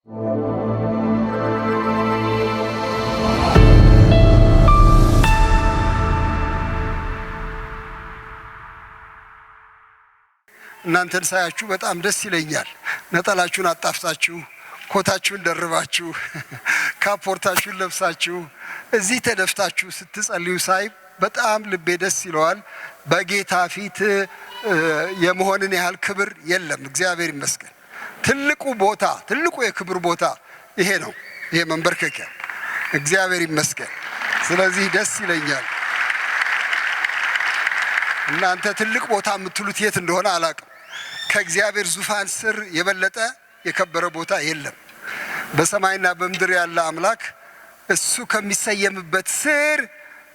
እናንተን ሳያችሁ በጣም ደስ ይለኛል። ነጠላችሁን አጣፍታችሁ ኮታችሁን ደርባችሁ ካፖርታችሁን ለብሳችሁ እዚህ ተደፍታችሁ ስትጸልዩ ሳይ በጣም ልቤ ደስ ይለዋል። በጌታ ፊት የመሆንን ያህል ክብር የለም። እግዚአብሔር ይመስገን። ትልቁ ቦታ ትልቁ የክብር ቦታ ይሄ ነው። ይሄ መንበርከኪያ እግዚአብሔር ይመስገን። ስለዚህ ደስ ይለኛል። እናንተ ትልቅ ቦታ የምትሉት የት እንደሆነ አላውቅም። ከእግዚአብሔር ዙፋን ስር የበለጠ የከበረ ቦታ የለም። በሰማይና በምድር ያለ አምላክ እሱ ከሚሰየምበት ስር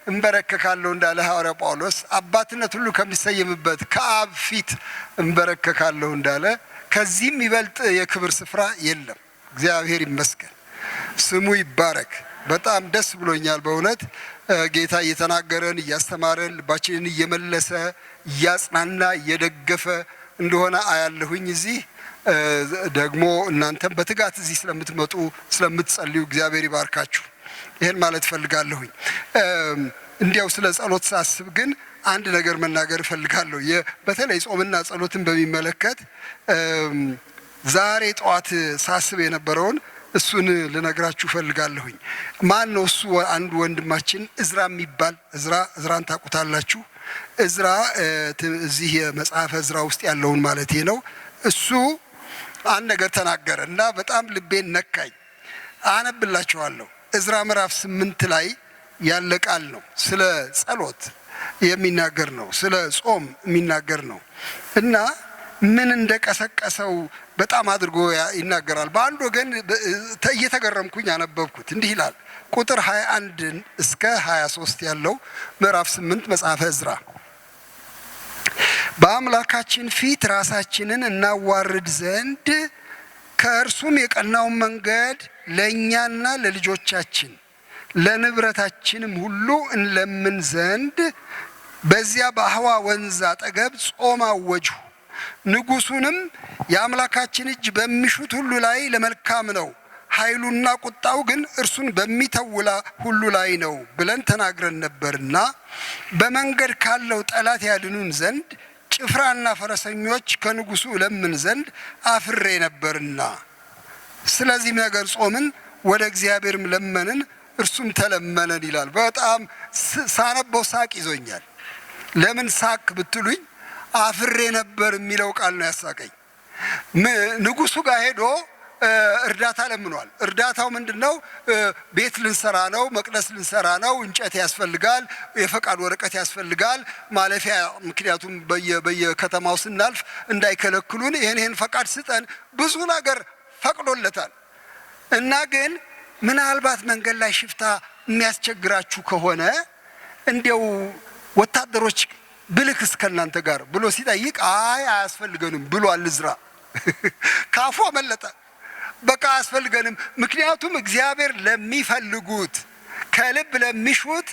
እንበረከካለሁ እንዳለ ሐዋርያው ጳውሎስ፣ አባትነት ሁሉ ከሚሰየምበት ከአብ ፊት እንበረከካለሁ እንዳለ ከዚህም ይበልጥ የክብር ስፍራ የለም። እግዚአብሔር ይመስገን፣ ስሙ ይባረክ። በጣም ደስ ብሎኛል በእውነት ጌታ እየተናገረን እያስተማረን ልባችንን እየመለሰ እያጽናና እየደገፈ እንደሆነ አያለሁኝ። እዚህ ደግሞ እናንተም በትጋት እዚህ ስለምትመጡ ስለምትጸልዩ እግዚአብሔር ይባርካችሁ። ይሄን ማለት ፈልጋለሁኝ። እንዲያው ስለ ጸሎት ሳስብ ግን አንድ ነገር መናገር ፈልጋለሁ። በተለይ ጾምና ጸሎትን በሚመለከት ዛሬ ጠዋት ሳስብ የነበረውን እሱን ልነግራችሁ ፈልጋለሁኝ። ማን ነው እሱ? አንድ ወንድማችን እዝራ የሚባል እዝራን ታውቁታላችሁ። እዝራ እዚህ የመጽሐፈ እዝራ ውስጥ ያለውን ማለቴ ነው። እሱ አንድ ነገር ተናገረ እና በጣም ልቤን ነካኝ። አነብላችኋለሁ። እዝራ ምዕራፍ 8 ላይ ያለ ቃል ነው። ስለ ጸሎት የሚናገር ነው። ስለ ጾም የሚናገር ነው እና ምን እንደቀሰቀሰው በጣም አድርጎ ይናገራል። በአንድ ወገን እየተገረምኩኝ አነበብኩት። እንዲህ ይላል። ቁጥር 21 እስከ 23 ያለው ምዕራፍ 8 መጽሐፈ እዝራ። በአምላካችን ፊት ራሳችንን እናዋርድ ዘንድ ከእርሱም የቀናውን መንገድ ለእኛና ለልጆቻችን ለንብረታችንም ሁሉ እንለምን ዘንድ በዚያ በአህዋ ወንዝ አጠገብ ጾም አወጅሁ። ንጉሡንም የአምላካችን እጅ በሚሹት ሁሉ ላይ ለመልካም ነው፣ ኃይሉና ቁጣው ግን እርሱን በሚተውላ ሁሉ ላይ ነው ብለን ተናግረን ነበርና በመንገድ ካለው ጠላት ያድኑን ዘንድ ጭፍራና ፈረሰኞች ከንጉሡ እለምን ዘንድ አፍሬ ነበርና ስለዚህ ነገር ጾምን፣ ወደ እግዚአብሔርም ለመንን፣ እርሱም ተለመነን ይላል። በጣም ሳነበው ሳቅ ይዞኛል። ለምን ሳቅ ብትሉኝ አፍሬ ነበር የሚለው ቃል ነው ያሳቀኝ። ንጉሡ ጋር ሄዶ እርዳታ ለምኗል። እርዳታው ምንድነው? ቤት ልንሰራ ነው፣ መቅደስ ልንሰራ ነው፣ እንጨት ያስፈልጋል፣ የፈቃድ ወረቀት ያስፈልጋል፣ ማለፊያ። ምክንያቱም በየከተማው ስናልፍ እንዳይከለክሉን ይሄን ፈቃድ ስጠን፣ ብዙ ነገር ፈቅዶለታል። እና ግን ምናልባት መንገድ ላይ ሽፍታ የሚያስቸግራችሁ ከሆነ እንዲያው ወታደሮች ብልክ እስከናንተ ጋር ብሎ ሲጠይቅ አይ አያስፈልገንም ብሏል እዝራ። ካፉ አመለጠ። በቃ አያስፈልገንም፣ ምክንያቱም እግዚአብሔር ለሚፈልጉት ከልብ ለሚሹት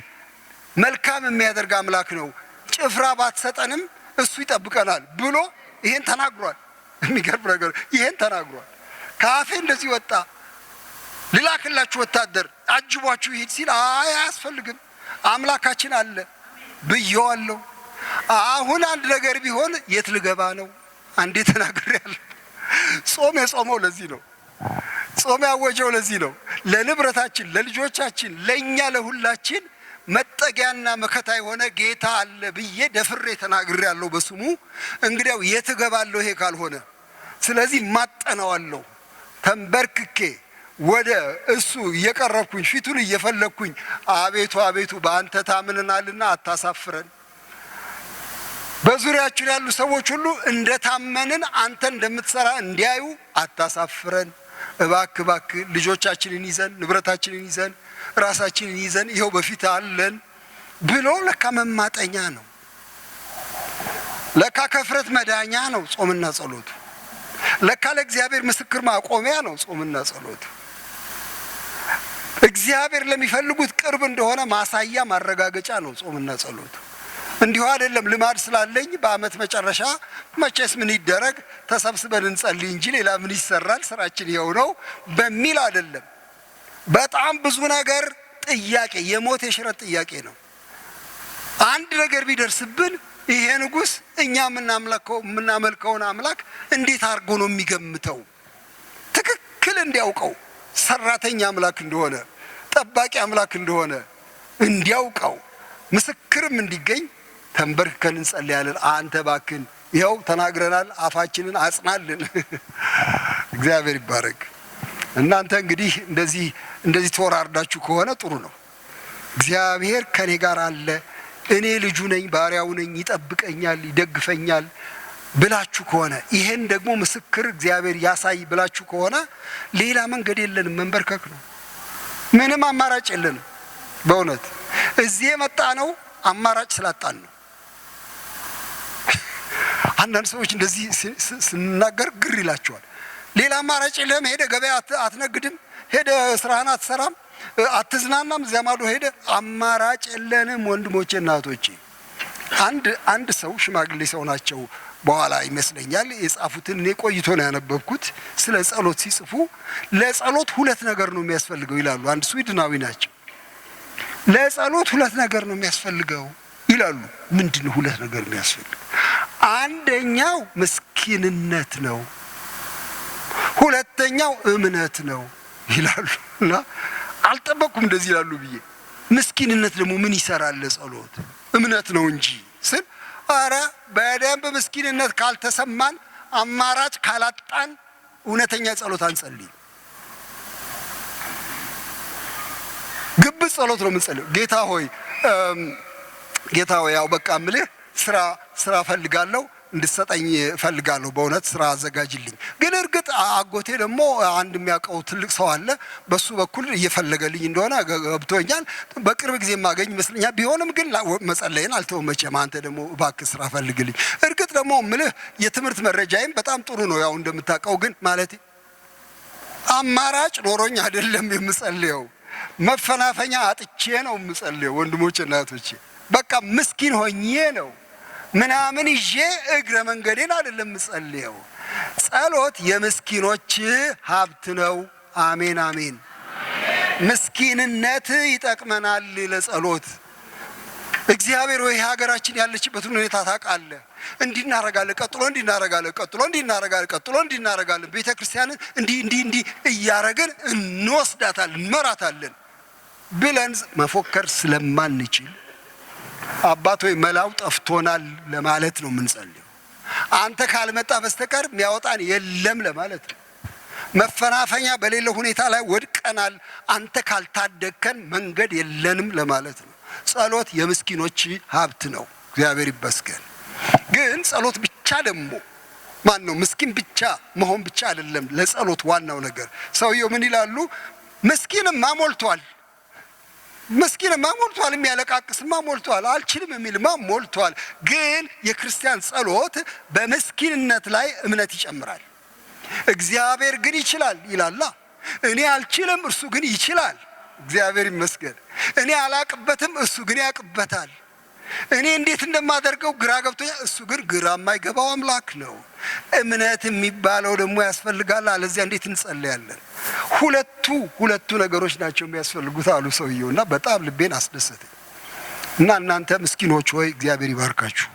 መልካም የሚያደርግ አምላክ ነው፣ ጭፍራ ባትሰጠንም እሱ ይጠብቀናል ብሎ ይሄን ተናግሯል። የሚገርም ነገር ይሄን ተናግሯል። ካፌ እንደዚህ ወጣ። ልላክላችሁ ወታደር አጅቧችሁ ይሄድ ሲል አይ አያስፈልግም አምላካችን አለ ብየዋለሁ። አሁን አንድ ነገር ቢሆን የት ልገባ ነው? አንዴ ተናግሬያለሁ። ጾም የጾመው ለዚህ ነው። ጾም ያወጀው ለዚህ ነው። ለንብረታችን፣ ለልጆቻችን፣ ለኛ ለሁላችን መጠጊያና መከታ የሆነ ጌታ አለ ብዬ ደፍሬ ተናግሬያለሁ በስሙ። እንግዲያው የት እገባለሁ ይሄ ካልሆነ? ስለዚህ ማጠናዋለሁ ተንበርክኬ ወደ እሱ እየቀረብኩኝ ፊቱን እየፈለግኩኝ አቤቱ አቤቱ በአንተ ታምነናልና አታሳፍረን። በዙሪያችን ያሉ ሰዎች ሁሉ እንደታመንን አንተ እንደምትሰራ እንዲያዩ አታሳፍረን። እባክህ እባክህ ልጆቻችንን ይዘን ንብረታችንን ይዘን ራሳችንን ይዘን ይኸው በፊት አለን ብሎ ለካ መማጠኛ ነው። ለካ ከፍረት መዳኛ ነው ጾምና ጸሎቱ። ለካ ለእግዚአብሔር ምስክር ማቆሚያ ነው ጾምና ጸሎቱ። እግዚአብሔር ለሚፈልጉት ቅርብ እንደሆነ ማሳያ ማረጋገጫ ነው ጾምና ጸሎቱ። እንዲሁ አይደለም። ልማድ ስላለኝ በአመት መጨረሻ መቼስ ምን ይደረግ ተሰብስበን እንጸልይ እንጂ ሌላ ምን ይሰራል፣ ስራችን ይኸው ነው በሚል አይደለም። በጣም ብዙ ነገር ጥያቄ፣ የሞት የሽረት ጥያቄ ነው። አንድ ነገር ቢደርስብን ይሄ ንጉሥ እኛ የምናመልከውን አምላክ እንዴት አድርጎ ነው የሚገምተው? ትክክል እንዲያውቀው ሰራተኛ አምላክ እንደሆነ፣ ጠባቂ አምላክ እንደሆነ እንዲያውቀው፣ ምስክርም እንዲገኝ ተንበርክከን እንጸልያለን። አንተ ባክን ይኸው ተናግረናል፣ አፋችንን አጽናልን። እግዚአብሔር ይባረክ። እናንተ እንግዲህ እንደዚህ ተወራርዳችሁ ከሆነ ጥሩ ነው። እግዚአብሔር ከኔ ጋር አለ፣ እኔ ልጁ ነኝ፣ ባሪያው ነኝ፣ ይጠብቀኛል፣ ይደግፈኛል ብላችሁ ከሆነ ይሄን ደግሞ ምስክር እግዚአብሔር ያሳይ ብላችሁ ከሆነ ሌላ መንገድ የለንም፣ መንበርከክ ነው። ምንም አማራጭ የለንም። በእውነት እዚህ የመጣ ነው አማራጭ ስላጣን ነው። አንዳንድ ሰዎች እንደዚህ ስናገር ግር ይላቸዋል። ሌላ አማራጭ የለም። ሄደ ገበያ አትነግድም፣ ሄደ ስራህን አትሰራም፣ አትዝናናም፣ እዚያ ማዶ ሄደ። አማራጭ የለንም ወንድሞቼ እናቶቼ። አንድ ሰው ሽማግሌ ሰው ናቸው፣ በኋላ ይመስለኛል የጻፉትን፣ እኔ ቆይቶ ነው ያነበብኩት። ስለ ጸሎት ሲጽፉ ለጸሎት ሁለት ነገር ነው የሚያስፈልገው ይላሉ። አንድ ስዊድናዊ ናቸው። ለጸሎት ሁለት ነገር ነው የሚያስፈልገው ይላሉ። ምንድነው ሁለት ነገር የሚያስፈልገው? አንደኛው ምስኪንነት ነው፣ ሁለተኛው እምነት ነው ይላሉ። እና አልጠበቅኩም እንደዚህ ይላሉ ብዬ። ምስኪንነት ደግሞ ምን ይሰራል ለጸሎት? እምነት ነው እንጂ ስል አረ በደንብ ምስኪንነት ካልተሰማን፣ አማራጭ ካላጣን እውነተኛ ጸሎት አንጸልይ። ግብዝ ጸሎት ነው የምንጸልየው። ጌታ ሆይ ያው በቃ እምልህ ስራ ፈልጋለሁ፣ እንድትሰጠኝ ፈልጋለሁ፣ በእውነት ስራ አዘጋጅልኝ። ግን እርግጥ አጎቴ ደግሞ አንድ የሚያውቀው ትልቅ ሰው አለ፣ በሱ በኩል እየፈለገልኝ እንደሆነ ገብቶኛል። በቅርብ ጊዜ የማገኝ ይመስለኛል። ቢሆንም ግን መጸለይን አልተውም መቼም። አንተ ደግሞ እባክህ ስራ ፈልግልኝ። እርግጥ ደግሞ እምልህ የትምህርት መረጃዬም በጣም ጥሩ ነው ያው እንደምታውቀው። ግን ማለት አማራጭ ኖሮኝ አይደለም የምጸልየው፣ መፈናፈኛ አጥቼ ነው የምጸልየው ወንድሞቼ እናቶቼ። በቃ ምስኪን ሆኜ ነው ምናምን ይዤ እግረ መንገዴን አይደለም የምጸልየው። ጸሎት የምስኪኖች ሀብት ነው። አሜን አሜን። ምስኪንነት ይጠቅመናል ለጸሎት። እግዚአብሔር ወይ ሀገራችን ያለችበትን ሁኔታ ታውቃለህ። እንዲናረጋለን፣ ቀጥሎ እንዲናረጋለን፣ ቀጥሎ እንዲናረጋለን፣ ቀጥሎ እንዲናረጋለን። ቤተ ክርስቲያንን እንዲህ እያረግን እንወስዳታለን፣ እንመራታለን ብለን መፎከር ስለማንችል አባት ወይ መላው ጠፍቶናል ለማለት ነው የምንጸልየው። አንተ ካልመጣ በስተቀር የሚያወጣን የለም ለማለት ነው። መፈናፈኛ በሌለ ሁኔታ ላይ ወድቀናል፣ አንተ ካልታደግከን መንገድ የለንም ለማለት ነው። ጸሎት የምስኪኖች ሀብት ነው። እግዚአብሔር ይመስገን። ግን ጸሎት ብቻ ደግሞ ምስኪን ብቻ መሆን ብቻ አይደለም ለጸሎት ዋናው ነገር። ሰውየው ምን ይላሉ? ምስኪንማ ሞልቷል፣ ምስኪንማ ሞልቷል፣ የሚያለቃቅስማ ሞልቷል፣ አልችልም የሚልማ ሞልቷል። ግን የክርስቲያን ጸሎት በምስኪንነት ላይ እምነት ይጨምራል። እግዚአብሔር ግን ይችላል ይላላ። እኔ አልችልም፣ እርሱ ግን ይችላል። እግዚአብሔር ይመስገን። እኔ አላቅበትም፣ እሱ ግን ያቅበታል። እኔ እንዴት እንደማደርገው ግራ ገብቶኛል፣ እሱ ግን ግራ የማይገባው አምላክ ነው። እምነት የሚባለው ደግሞ ያስፈልጋል። አለዚያ እንዴት እንጸልያለን? ሁለቱ ነገሮች ናቸው የሚያስፈልጉት አሉ ሰውየው። እና በጣም ልቤን አስደሰተኝ። እና እናንተ ምስኪኖች ሆይ እግዚአብሔር ይባርካችሁ።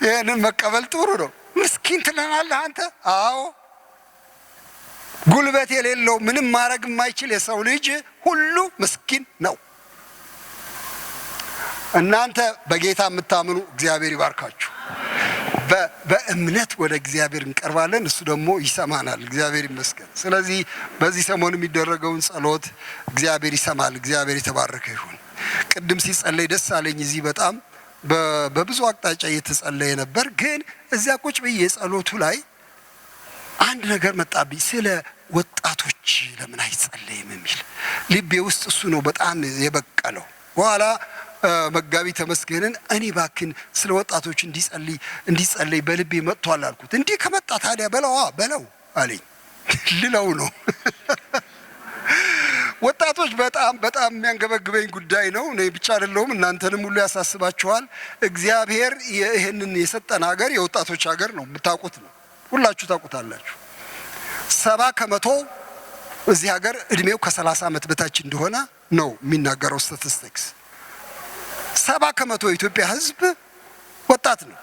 ይህንን መቀበል ጥሩ ነው። ምስኪን ትለናለህ አንተ? አዎ፣ ጉልበት የሌለው ምንም ማድረግ የማይችል የሰው ልጅ ሁሉ ምስኪን ነው። እናንተ በጌታ የምታምኑ እግዚአብሔር ይባርካችሁ። በእምነት ወደ እግዚአብሔር እንቀርባለን፣ እሱ ደግሞ ይሰማናል። እግዚአብሔር ይመስገን። ስለዚህ በዚህ ሰሞን የሚደረገውን ጸሎት እግዚአብሔር ይሰማል። እግዚአብሔር የተባረከ ይሁን። ቅድም ሲጸለይ ደስ አለኝ። እዚህ በጣም በብዙ አቅጣጫ እየተጸለየ ነበር። ግን እዚያ ቁጭ ብዬ ጸሎቱ ላይ አንድ ነገር መጣብኝ። ስለ ወጣቶች ለምን አይጸለይም የሚል ልቤ ውስጥ እሱ ነው በጣም የበቀለው። በኋላ መጋቢ ተመስገንን እኔ ባክን ስለ ወጣቶች እንዲጸልይ በልቤ መጥቷል አልኩት። እንዲህ ከመጣ ታዲያ በለው አለኝ። ልለው ነው ወጣቶች በጣም በጣም የሚያንገበግበኝ ጉዳይ ነው። እኔ ብቻ አይደለሁም፣ እናንተንም ሁሉ ያሳስባችኋል። እግዚአብሔር ይህንን የሰጠን ሀገር የወጣቶች ሀገር ነው። የምታውቁት ነው፣ ሁላችሁ ታውቁታላችሁ። 70% እዚህ ሀገር እድሜው ከ30 ዓመት በታች እንደሆነ ነው የሚናገረው ስታቲስቲክስ። 70% የኢትዮጵያ ሕዝብ ወጣት ነው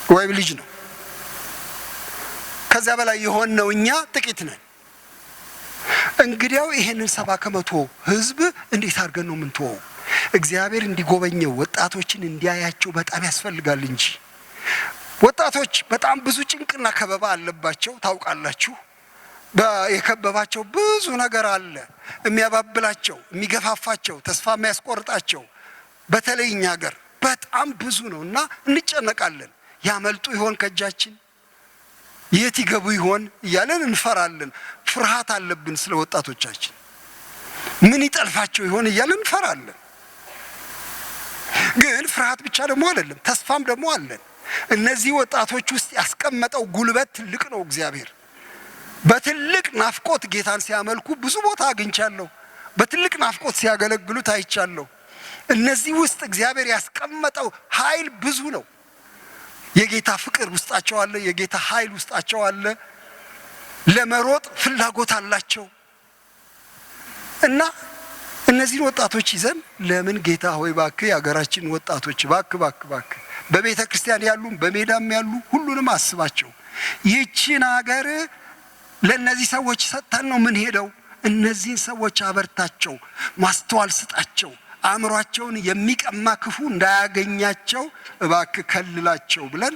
ወይም ልጅ ነው። ከዚያ በላይ የሆነው እኛ ጥቂት ነን። እንግዲያው ይሄንን 70% ሕዝብ እንዴት አድርገን ነው የምንተወው? እግዚአብሔር እንዲጎበኘው ወጣቶችን እንዲያያቸው በጣም ያስፈልጋል እንጂ ወጣቶች በጣም ብዙ ጭንቅና ከበባ አለባቸው። ታውቃላችሁ፣ የከበባቸው ብዙ ነገር አለ፣ የሚያባብላቸው፣ የሚገፋፋቸው፣ ተስፋ የሚያስቆርጣቸው። በተለይ እኛ ሀገር በጣም ብዙ ነው እና እንጨነቃለን። ያመልጡ ይሆን ከእጃችን? የት ይገቡ ይሆን እያለን እንፈራለን። ፍርሃት አለብን ስለ ወጣቶቻችን። ምን ይጠልፋቸው ይሆን እያለን እንፈራለን። ግን ፍርሃት ብቻ ደግሞ አይደለም፣ ተስፋም ደግሞ አለን። እነዚህ ወጣቶች ውስጥ ያስቀመጠው ጉልበት ትልቅ ነው። እግዚአብሔር በትልቅ ናፍቆት ጌታን ሲያመልኩ ብዙ ቦታ አግኝቻለሁ። በትልቅ ናፍቆት ሲያገለግሉት አይቻለሁ። እነዚህ ውስጥ እግዚአብሔር ያስቀመጠው ኃይል ብዙ ነው። የጌታ ፍቅር ውስጣቸው አለ፣ የጌታ ኃይል ውስጣቸው አለ። ለመሮጥ ፍላጎት አላቸው እና እነዚህን ወጣቶች ይዘን ለምን ጌታ ሆይ ባክህ የሀገራችን ወጣቶች ባክህ በቤተ ክርስቲያን ያሉ በሜዳም ያሉ ሁሉንም አስባቸው። ይህችን ሀገር ለእነዚህ ሰዎች ሰጥተን ነው ምን ሄደው። እነዚህን ሰዎች አበርታቸው፣ ማስተዋል ስጣቸው፣ አእምሯቸውን የሚቀማ ክፉ እንዳያገኛቸው እባክህ ከልላቸው ብለን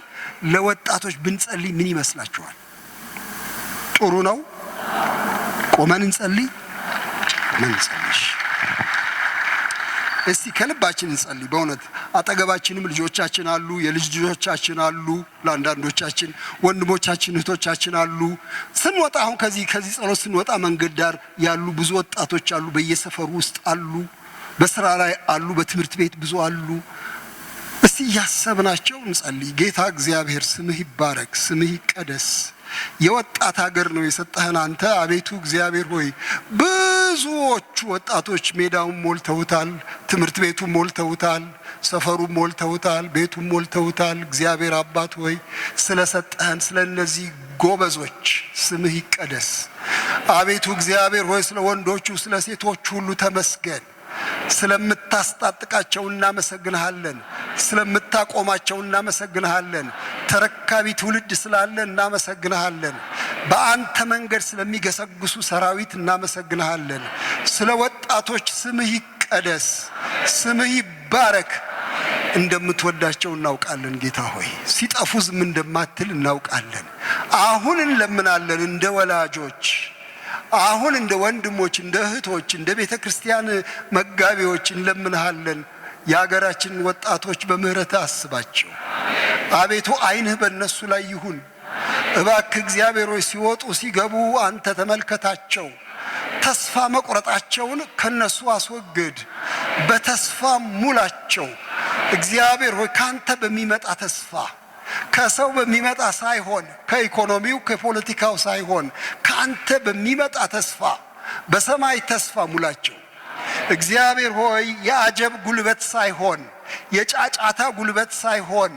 ለወጣቶች ብንጸልይ ምን ይመስላችኋል? ጥሩ ነው። ቆመን እንጸልይ። እስቲ ከልባችን እንጸልይ። በእውነት አጠገባችንም ልጆቻችን አሉ፣ የልጅ ልጆቻችን አሉ፣ ለአንዳንዶቻችን ወንድሞቻችን እህቶቻችን አሉ። ስንወጣ አሁን ከዚህ ጸሎት ስንወጣ መንገድ ዳር ያሉ ብዙ ወጣቶች አሉ፣ በየሰፈሩ ውስጥ አሉ፣ በስራ ላይ አሉ፣ በትምህርት ቤት ብዙ አሉ። እስቲ እያሰብናቸው እንጸልይ። ጌታ እግዚአብሔር ስምህ ይባረክ፣ ስምህ ይቀደስ። የወጣት ሀገር ነው የሰጠህን አንተ። አቤቱ እግዚአብሔር ሆይ ብዙዎቹ ወጣቶች ሜዳውን ሞልተውታል፣ ትምህርት ቤቱን ሞልተውታል፣ ሰፈሩን ሞልተውታል፣ ቤቱን ሞልተውታል። እግዚአብሔር አባት ሆይ ስለሰጠህን ስለ እነዚህ ጎበዞች ስምህ ይቀደስ። አቤቱ እግዚአብሔር ሆይ ስለ ወንዶቹ ስለ ሴቶቹ ሁሉ ተመስገን። ስለምታስታጥቃቸው እናመሰግንሃለን፣ ስለምታቆማቸው እናመሰግንሃለን። ተረካቢ ትውልድ ስላለ እናመሰግንሃለን። በአንተ መንገድ ስለሚገሰግሱ ሰራዊት እናመሰግንሃለን። ስለ ወጣቶች ስምህ ይቀደስ፣ ስምህ ይባረክ። እንደምትወዳቸው እናውቃለን ጌታ ሆይ፣ ሲጠፉ ዝም እንደማትል እናውቃለን። አሁን እንለምናለን እንደ ወላጆች፣ አሁን እንደ ወንድሞች፣ እንደ እህቶች፣ እንደ ቤተ ክርስቲያን መጋቢዎች እንለምንሃለን። የሀገራችንን ወጣቶች በምህረት አስባቸው። አቤቱ ዓይንህ በእነሱ ላይ ይሁን። እባክህ እግዚአብሔር ሆይ ሲወጡ ሲገቡ አንተ ተመልከታቸው። ተስፋ መቁረጣቸውን ከነሱ አስወግድ፣ በተስፋ ሙላቸው። እግዚአብሔር ሆይ ካንተ በሚመጣ ተስፋ፣ ከሰው በሚመጣ ሳይሆን፣ ከኢኮኖሚው ከፖለቲካው ሳይሆን ካንተ በሚመጣ ተስፋ፣ በሰማይ ተስፋ ሙላቸው። እግዚአብሔር ሆይ የአጀብ ጉልበት ሳይሆን፣ የጫጫታ ጉልበት ሳይሆን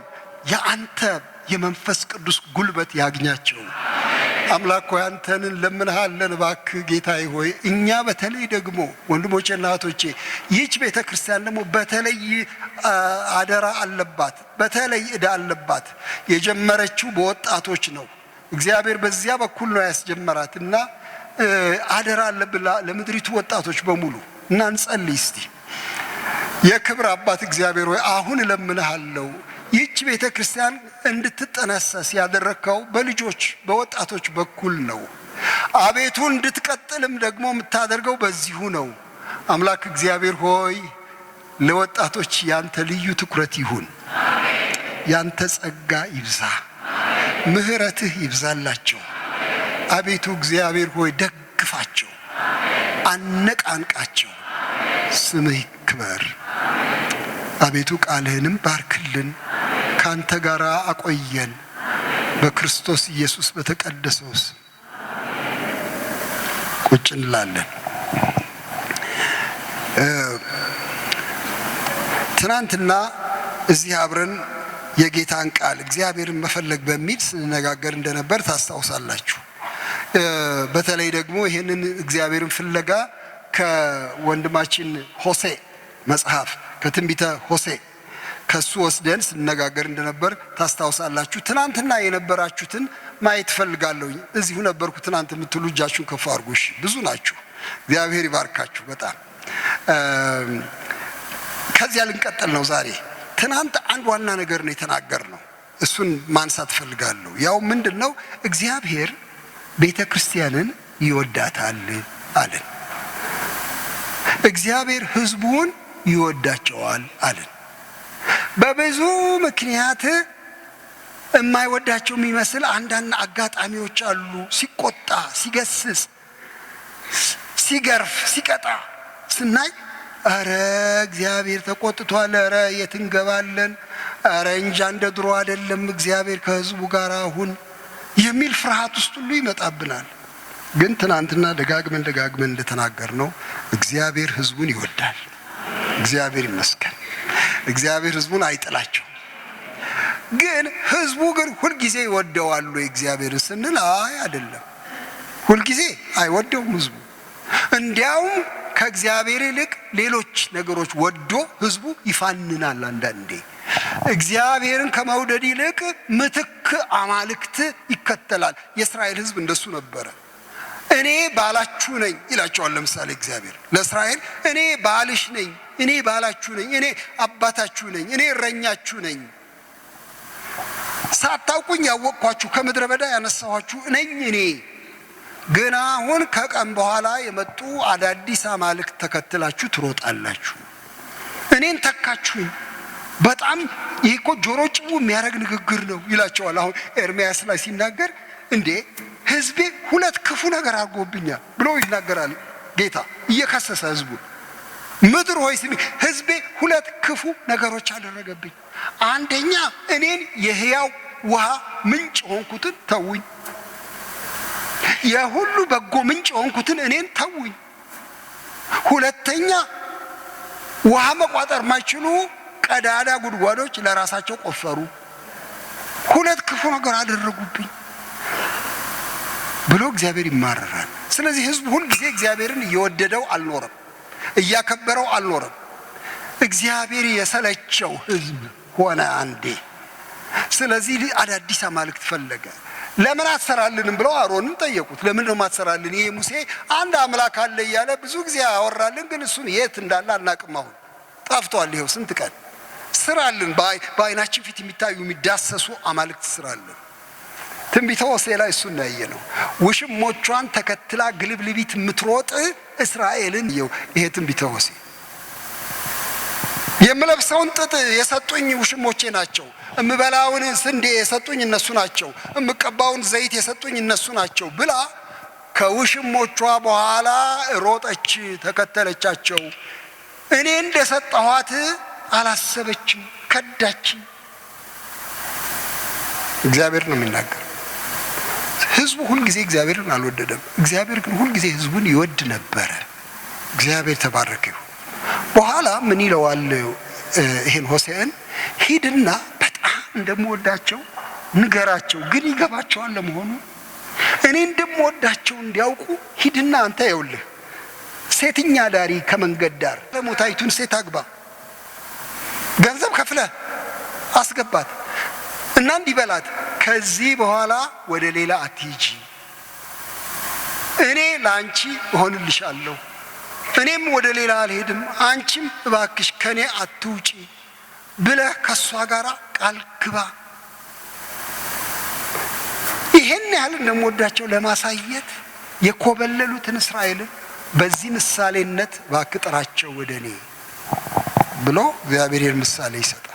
የአንተ የመንፈስ ቅዱስ ጉልበት ያግኛቸው። አምላክ ሆይ አንተን እንለምንሃለን። እባክህ ጌታዬ ሆይ እኛ በተለይ ደግሞ ወንድሞቼና እህቶቼ ይህች ቤተ ክርስቲያን ደግሞ በተለይ አደራ አለባት፣ በተለይ ዕዳ አለባት። የጀመረችው በወጣቶች ነው። እግዚአብሔር በዚያ በኩል ነው ያስጀመራት እና አደራ አለብን ለምድሪቱ ወጣቶች በሙሉ እና እንጸልይ እስቲ። የክብር አባት እግዚአብሔር ሆይ አሁን እለምንሃለሁ ይህች ቤተ ክርስቲያን እንድትጠነሰስ ያደረግከው በልጆች በወጣቶች በኩል ነው። አቤቱ እንድትቀጥልም ደግሞ የምታደርገው በዚሁ ነው። አምላክ እግዚአብሔር ሆይ ለወጣቶች ያንተ ልዩ ትኩረት ይሁን፣ ያንተ ጸጋ ይብዛ፣ ምሕረትህ ይብዛላቸው። አቤቱ እግዚአብሔር ሆይ ደግፋቸው፣ አነቃንቃቸው፣ ስምህ ይክበር። አቤቱ ቃልህንም ባርክልን፣ ካንተ ጋር አቆየን። በክርስቶስ ኢየሱስ በተቀደሰው ስም ቁጭ እንላለን። ትናንትና እዚህ አብረን የጌታን ቃል እግዚአብሔርን መፈለግ በሚል ስንነጋገር እንደነበር ታስታውሳላችሁ። በተለይ ደግሞ ይህንን እግዚአብሔርን ፍለጋ ከወንድማችን ሆሴ መጽሐፍ ከትንቢተ ሆሴ ከሱ ወስደን ስንነጋገር እንደነበር ታስታውሳላችሁ። ትናንትና የነበራችሁትን ማየት ፈልጋለሁ። እዚሁ ነበርኩ ትናንት የምትሉ እጃችሁን ከፍ አድርጉ። እሺ፣ ብዙ ናችሁ። እግዚአብሔር ይባርካችሁ በጣም። ከዚያ ልንቀጥል ነው ዛሬ። ትናንት አንድ ዋና ነገር ነው የተናገርነው፣ እሱን ማንሳት ፈልጋለሁ። ያው ምንድነው? እግዚአብሔር ቤተ ክርስቲያንን ይወዳታል አለን። እግዚአብሔር ሕዝቡን ይወዳቸዋል አለን። በብዙ ምክንያት የማይወዳቸው የሚመስል አንዳንድ አጋጣሚዎች አሉ። ሲቆጣ፣ ሲገስጽ፣ ሲገርፍ፣ ሲቀጣ ስናይ አረ እግዚአብሔር ተቆጥቷል፣ አረ የት እንገባለን፣ አረ እንጃ እንደ ድሮ አይደለም እግዚአብሔር ከሕዝቡ ጋር አሁን የሚል ፍርሃት ውስጥ ሁሉ ይመጣብናል። ግን ትናንትና ደጋግመን እንደተናገርነው እግዚአብሔር ሕዝቡን ይወዳል። እግዚአብሔር ይመስገን። እግዚአብሔር ሕዝቡን አይጥላቸው። ግን ሕዝቡ ግን ሁልጊዜ ይወደዋል ወይ እግዚአብሔርን ስንል አይ አይደለም፣ ሁልጊዜ አይወደውም ሕዝቡ። እንዲያውም ከእግዚአብሔር ይልቅ ሌሎች ነገሮች ወዶ ሕዝቡ ይፋንናል። አንዳንዴ እግዚአብሔርን ከመውደድ ይልቅ ምትክ አማልክት ይከተላል። የእስራኤል ሕዝብ እንደሱ ነበረ። እኔ ባላችሁ ነኝ ይላቸዋል። ለምሳሌ እግዚአብሔር ለእስራኤል እኔ ባልሽ ነኝ፣ እኔ ባላችሁ ነኝ፣ እኔ አባታችሁ ነኝ፣ እኔ እረኛችሁ ነኝ፣ ሳታውቁኝ ያወቅኳችሁ፣ ከምድረ በዳ ያነሳኋችሁ ነኝ እኔ። ግን አሁን ከቀን በኋላ የመጡ አዳዲስ አማልክት ተከትላችሁ ትሮጣላችሁ፣ እኔን ተካችሁኝ። በጣም ይህ እኮ ጆሮ ጭው የሚያደርግ ንግግር ነው ይላቸዋል። አሁን ኤርምያስ ላይ ሲናገር እንዴ ሕዝቤ ሁለት ክፉ ነገር አድርጎብኛል ብሎ ይናገራል ጌታ እየከሰሰ ሕዝቡን። ምድር ሆይ ስሚ፣ ሕዝቤ ሁለት ክፉ ነገሮች አደረገብኝ። አንደኛ እኔን የሕያው ውሃ ምንጭ ሆንኩትን ተውኝ፣ የሁሉ በጎ ምንጭ ሆንኩትን እኔን ተውኝ። ሁለተኛ ውሃ መቋጠር ማይችሉ ቀዳዳ ጉድጓዶች ለራሳቸው ቆፈሩ። ሁለት ክፉ ነገር አደረጉብኝ ብሎ እግዚአብሔር ይማረራል። ስለዚህ ሕዝቡ ሁልጊዜ እግዚአብሔርን እየወደደው አልኖረም፣ እያከበረው አልኖረም። እግዚአብሔር የሰለቸው ሕዝብ ሆነ አንዴ። ስለዚህ አዳዲስ አማልክት ፈለገ። ለምን አትሰራልንም ብለው አሮንን ጠየቁት። ለምን ነው ማትሰራልን? ይሄ ሙሴ አንድ አምላክ አለ እያለ ብዙ ጊዜ ያወራልን፣ ግን እሱን የት እንዳለ አናቅም። አሁን ጠፍቷል። ይኸው ስንት ቀን። ስራልን፣ በአይናችን ፊት የሚታዩ የሚዳሰሱ አማልክት ስራልን። ትንቢተ ሆሴዕ ላይ እሱን ያየ ነው። ውሽሞቿን ተከትላ ግልብልቢት የምትሮጥ እስራኤልን ይኸው። ይሄ ትንቢተ ሆሴዕ። የምለብሰውን ጥጥ የሰጡኝ ውሽሞቼ ናቸው፣ እምበላውን ስንዴ የሰጡኝ እነሱ ናቸው፣ እምቀባውን ዘይት የሰጡኝ እነሱ ናቸው ብላ ከውሽሞቿ በኋላ ሮጠች፣ ተከተለቻቸው። እኔ እንደሰጠኋት አላሰበችም፣ ከዳችኝ። እግዚአብሔር ነው የሚናገር። ሕዝቡ ሁልጊዜ እግዚአብሔርን አልወደደም። እግዚአብሔር ግን ሁልጊዜ ሕዝቡን ይወድ ነበረ። እግዚአብሔር ተባረከ ይሁን። በኋላ ምን ይለዋል ይሄን ሆሴዕን? ሂድና በጣም እንደምወዳቸው ንገራቸው። ግን ይገባቸዋል ለመሆኑ እኔ እንደምወዳቸው እንዲያውቁ ሂድና አንተ ይኸውልህ ሴትኛ ዳሪ ከመንገድ ዳር ለሞታይቱን ሴት አግባ፣ ገንዘብ ከፍለህ አስገባት እና እንዲበላት፣ ከዚህ በኋላ ወደ ሌላ አትሂጂ፣ እኔ ለአንቺ እሆንልሻለሁ፣ እኔም ወደ ሌላ አልሄድም፣ አንቺም እባክሽ ከኔ አትውጪ ብለህ ከሷ ጋር ቃል ግባ። ይሄን ያህል እንደምወዳቸው ለማሳየት የኮበለሉትን እስራኤልን በዚህ ምሳሌነት እባክህ ጥራቸው ወደ እኔ ብሎ እግዚአብሔር ምሳሌ ይሰጣል።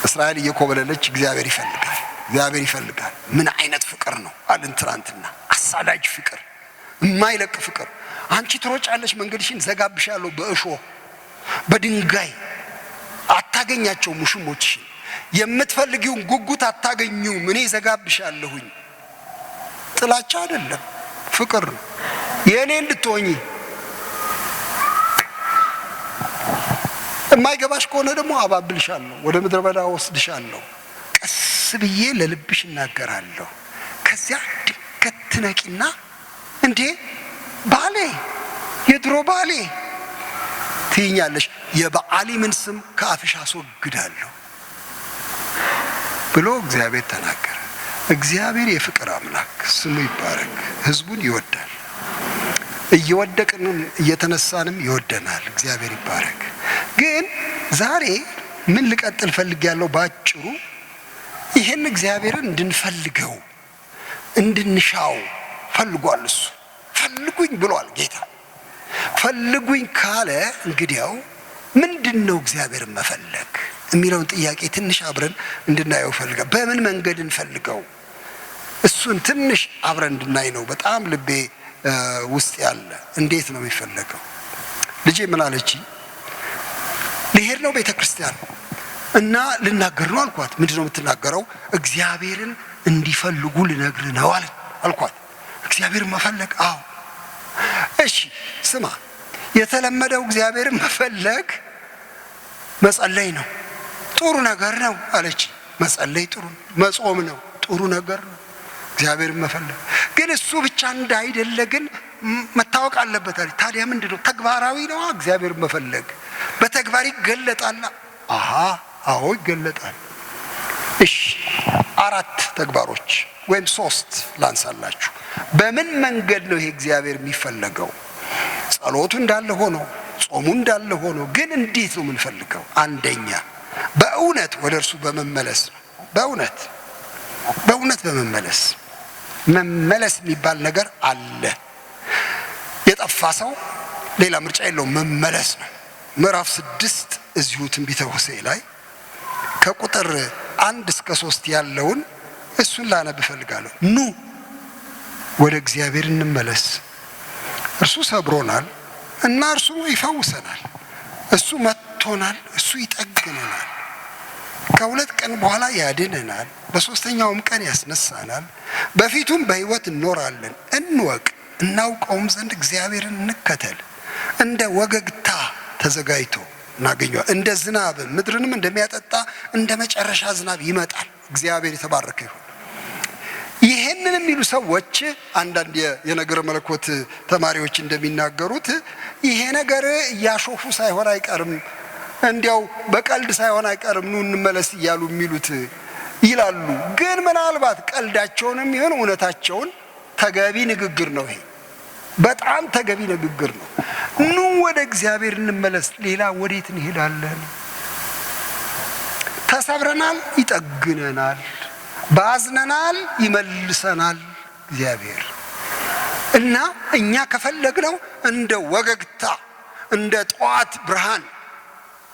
እስራኤል እየኮበለለች እግዚአብሔር ይፈልጋል። ምን አይነት ፍቅር ነው አልን ትናንትና። አሳዳጅ ፍቅር፣ የማይለቅ ፍቅር። አንቺ ትሮጫለች፣ መንገድሽን ዘጋብሻለሁ በእሾህ በድንጋይ፣ አታገኛቸውም ውሽሞችሽን፣ የምትፈልጊውን ጉጉት አታገኙም፣ እኔ ዘጋብሻለሁኝ፣ ጥላቻ አይደለም፣ ፍቅር ነው። የኔ እንድትሆኚ የማይገባሽ ከሆነ ደግሞ አባብልሻለሁ፣ ወደ ምድረ በዳ ወስድሻለሁ፣ ቀስ ብዬ ለልብሽ እናገራለሁ። ከዚያ ድንገት ትነቂና እንዴ ባሌ፣ የድሮ ባሌ ትይኛለሽ። የበዓሊምን ስም ከአፍሽ አስወግዳለሁ ብሎ እግዚአብሔር ተናገረ። እግዚአብሔር የፍቅር አምላክ ስሙ ይባረክ። ህዝቡን ይወዳል። እየወደቅንም እየተነሳንም ይወደናል። እግዚአብሔር ይባረክ። ግን ዛሬ ምን ልቀጥል ፈልጌያለሁ? ባጭሩ ይሄን እግዚአብሔርን እንድንፈልገው እንድንሻው ፈልጓል። እሱ ፈልጉኝ ብሏል ጌታ። ፈልጉኝ ካለ እንግዲያው ምንድነው እግዚአብሔርን መፈለግ የሚለውን ጥያቄ ትንሽ አብረን እንድናየው ፈልጋ። በምን መንገድ እንፈልገው? እሱን ትንሽ አብረን እንድናይ ነው በጣም ልቤ ውስጥ ያለ። እንዴት ነው የሚፈለገው? ልጄ ምን አለች? ልሄድ ነው ቤተ ክርስቲያን እና ልናገር ነው አልኳት። ምንድነው የምትናገረው? እግዚአብሔርን እንዲፈልጉ ልነግር ነው አልኳት። እግዚአብሔርን መፈለግ? አዎ። እሺ ስማ፣ የተለመደው እግዚአብሔርን መፈለግ መጸለይ ነው። ጥሩ ነገር ነው አለች። መጸለይ ጥሩ ነው፣ መጾም ነው፣ ጥሩ ነገር ነው። እግዚአብሔርን መፈለግ ግን እሱ ብቻ እንዳይደለ ግን መታወቅ አለበት አለች። ታዲያ ምንድነው? ተግባራዊ ነው እግዚአብሔርን መፈለግ። በተግባር ይገለጣል። አዎ ይገለጣል። እሺ 4 ተግባሮች ወይም 3 ላንሳላችሁ። በምን መንገድ ነው ይሄ እግዚአብሔር የሚፈለገው? ጸሎቱ እንዳለ ሆኖ፣ ጾሙ እንዳለ ሆኖ፣ ግን እንዴት ነው የምንፈልገው? አንደኛ በእውነት ወደ እርሱ በመመለስ ነው። በእውነት በመመለስ መመለስ የሚባል ነገር አለ። የጠፋ ሰው ሌላ ምርጫ የለውም፣ መመለስ ነው። ምዕራፍ 6 እዚሁ ትንቢተ ሆሴዕ ላይ ከቁጥር 1 እስከ 3 ያለውን እሱን ላነብ እፈልጋለሁ። ኑ ወደ እግዚአብሔር እንመለስ፣ እርሱ ሰብሮናል እና እርሱ ይፈውሰናል። እሱ መጥቶናል፣ እሱ ይጠግነናል። ከ2 ቀን በኋላ ያድነናል፣ በ3ኛውም ቀን ያስነሳናል። በፊቱም በሕይወት እንኖራለን። እንወቅ እናውቀውም ዘንድ እግዚአብሔርን እንከተል። እንደ ወገግታ ተዘጋጅቶ እናገኘዋል። እንደ ዝናብ ምድርንም እንደሚያጠጣ እንደ መጨረሻ ዝናብ ይመጣል። እግዚአብሔር የተባረከ ይሁን። ይሄንን የሚሉ ሰዎች አንዳንድ የነገረ መለኮት ተማሪዎች እንደሚናገሩት ይሄ ነገር እያሾፉ ሳይሆን አይቀርም፣ እንዲያው በቀልድ ሳይሆን አይቀርም ኑ እንመለስ እያሉ የሚሉት ይላሉ። ግን ምናልባት ቀልዳቸውንም ይሁን እውነታቸውን ተገቢ ንግግር ነው። ይሄ በጣም ተገቢ ንግግር ነው። ኑ ወደ እግዚአብሔር እንመለስ። ሌላ ወዴት እንሄዳለን? ተሰብረናል፣ ይጠግነናል። ባዝነናል፣ ይመልሰናል እግዚአብሔር። እና እኛ ከፈለግነው እንደ ወገግታ እንደ ጠዋት ብርሃን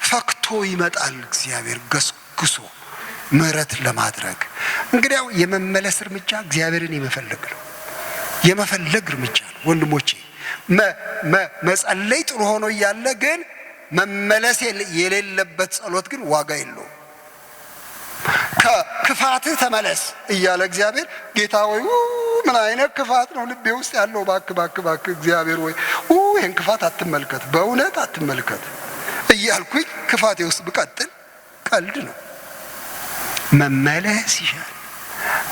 ፈክቶ ይመጣል እግዚአብሔር ገስግሶ ምሕረት ለማድረግ። እንግዲያው የመመለስ እርምጃ እግዚአብሔርን የመፈለግ ነው። የመፈለግ እርምጃ ነው ወንድሞቼ። መጸለይ ጥሩ ሆኖ እያለ ግን መመለስ የሌለበት ጸሎት ግን ዋጋ የለውም። ከክፋትህ ተመለስ እያለ እግዚአብሔር ጌታ ወይ ምን አይነት ክፋት ነው ልቤ ውስጥ ያለው፣ ባክ እግዚአብሔር ወይ ይህን ክፋት አትመልከት፣ በእውነት አትመልከት እያልኩኝ ክፋቴ ውስጥ ብቀጥል ቀልድ ነው። መመለስ ይሻል።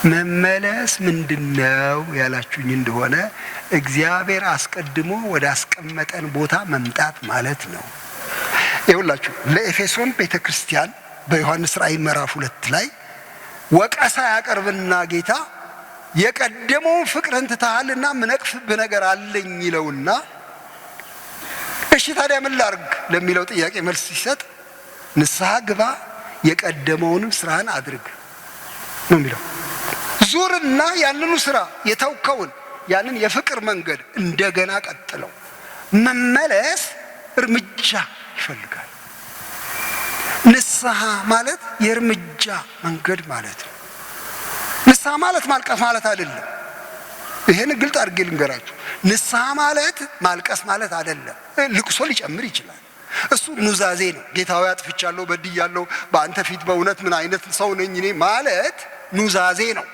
መመለስ ምንድነው ያላችሁኝ እንደሆነ እግዚአብሔር አስቀድሞ ወደ አስቀመጠን ቦታ መምጣት ማለት ነው። ይኸውላችሁ ለኤፌሶን ቤተክርስቲያን በዮሐንስ ራእይ ምዕራፍ 2 ላይ ወቀሳ ያቀርብና ጌታ የቀደመውን ፍቅርን ትተሃልና ምነቅፍብህ ነገር አለኝ ይለውና እሺ ታዲያ ምን ላድርግ ለሚለው ጥያቄ መልስ ሲሰጥ ንስሐ ግባ፣ የቀደመውንም ስራህን አድርግ ነው የሚለው። ዙርና ያንኑ ስራ የተውከውን ያንን የፍቅር መንገድ እንደገና ቀጥለው። መመለስ እርምጃ ይፈልጋል። ንስሐ ማለት የእርምጃ መንገድ ማለት ነው። ንስሐ ማለት ማልቀስ ማለት አይደለም። ይሄን ግልጥ አድርጌ ልንገራችሁ። ንስሐ ማለት ማልቀስ ማለት አይደለም። ልቅሶ ሊጨምር ይችላል። እሱ ኑዛዜ ነው። ጌታዊ አጥፍቻለሁ፣ በድያለሁ፣ በአንተ ፊት በእውነት ምን አይነት ሰው ነኝ እኔ ማለት ኑዛዜ ነው።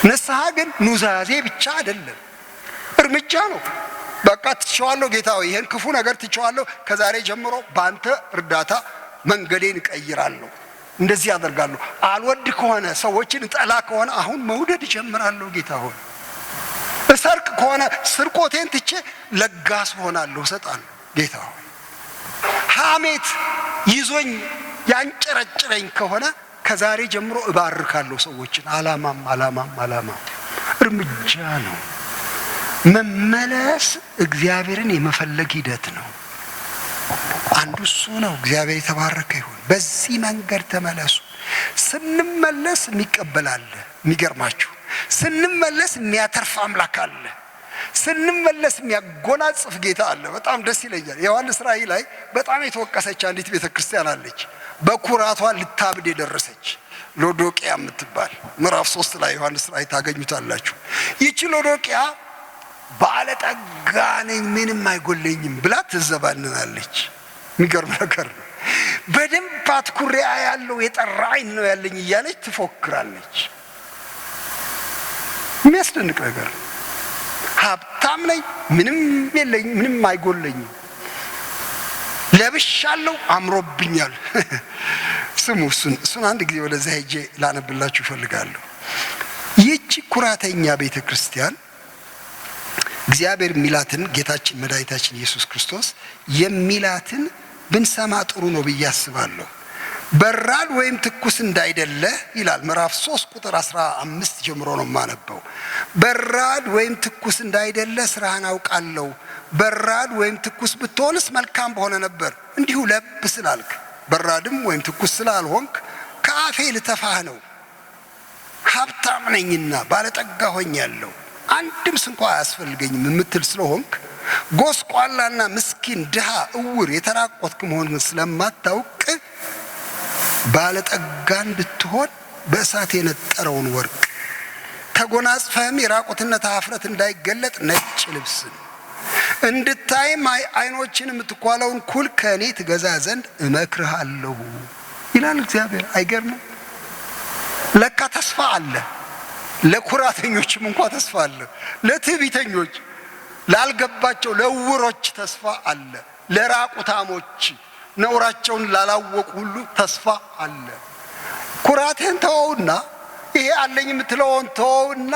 ንስሐ ግን ኑዛዜ ብቻ አይደለም፣ እርምጃ ነው። በቃ ትቼዋለሁ ጌታ ሆይ ይሄን ክፉ ነገር ትቼዋለሁ፣ ከዛሬ ጀምሮ በአንተ እርዳታ መንገዴን እቀይራለሁ፣ እንደዚህ አደርጋለሁ። አልወድ ከሆነ ሰዎችን እጠላ ከሆነ አሁን መውደድ እጀምራለሁ ጌታ ሆይ። እሰርቅ ከሆነ ስርቆቴን ትቼ ለጋስ ሆናለሁ፣ እሰጣለሁ ጌታ ሆይ። ሐሜት ይዞኝ ያንጨረጭረኝ ከሆነ ከዛሬ ጀምሮ እባርካለሁ ሰዎችን። አላማም እርምጃ ነው። መመለስ እግዚአብሔርን የመፈለግ ሂደት ነው። አንዱ እሱ ነው። እግዚአብሔር የተባረከ ይሁን። በዚህ መንገድ ተመለሱ። ስንመለስ የሚቀበላል። የሚገርማችሁ ስንመለስ የሚያተርፍ አምላክ አለ። ስንመለስ የሚያጎናጽፍ ጌታ አለ። በጣም ደስ ይለኛል። ዮሐንስ ራእይ ላይ በጣም የተወቀሰች አንዲት ቤተክርስቲያን አለች። በኩራቷ ልታብድ የደረሰች ሎዶቅያ የምትባል ምዕራፍ 3 ላይ ዮሐንስ ራእይ ታገኙታላችሁ። ይቺ ሎዶቅያ ባለጠጋ ነኝ ምንም አይጎለኝም ብላ ትዘባንናለች። የሚገርም ነገር ነው። በደንብ አትኩሬ ያለው የጠራ ዓይን ነው ያለኝ እያለች ትፎክራለች። የሚያስደንቅ ነገር ነው። ሀብታም ነኝ ምንም የለኝም ምንም አይጎለኝም፣ ለብሻለሁ አምሮብኛል። ስሙ እሱን አንድ ጊዜ ወደዛ ሄጄ ላነብላችሁ እፈልጋለሁ። ይህቺ ኩራተኛ ቤተ ክርስቲያን እግዚአብሔር የሚላትን ጌታችን መድኃኒታችን ኢየሱስ ክርስቶስ የሚላትን ብንሰማ ጥሩ ነው ብዬ አስባለሁ። በራድ ወይም ትኩስ እንዳይደለ ይላል። ምዕራፍ 3 ቁጥር 15 ጀምሮ ነው የማነበው። በራድ ወይም ትኩስ እንዳይደለ ስራህን አውቃለሁ። በራድ ወይም ትኩስ ብትሆንስ መልካም በሆነ ነበር። እንዲሁ ለብ ስላልክ በራድም ወይም ትኩስ ስላልሆንክ ከአፌ ልተፋህ ነው። ሀብታም ነኝና ባለጠጋ ሆኛለሁ አንድም ስንኳ አያስፈልገኝም የምትል ስለሆንክ ጎስቋላና ምስኪን ድሃ እውር የተራቆትክ መሆንን ስለማታውቅ ባለጠጋን ብትሆን በእሳት የነጠረውን ወርቅ ተጎናጽፈህም የራቆትነት ኀፍረት እንዳይገለጥ ነጭ ልብስን እንድታይም ዓይኖችን የምትኳለውን ኩል ከእኔ ትገዛ ዘንድ እመክርሃለሁ ይላል እግዚአብሔር። አይገርምም? ለካ ተስፋ አለ። ለኩራተኞችም እንኳ ተስፋ አለ። ለትዕቢተኞች፣ ላልገባቸው ለዕውሮች ተስፋ አለ። ለራቁታሞች ነውራቸውን ላላወቁ ሁሉ ተስፋ አለ። ኩራትህን ተወውና ይሄ አለኝ የምትለውን ተወውና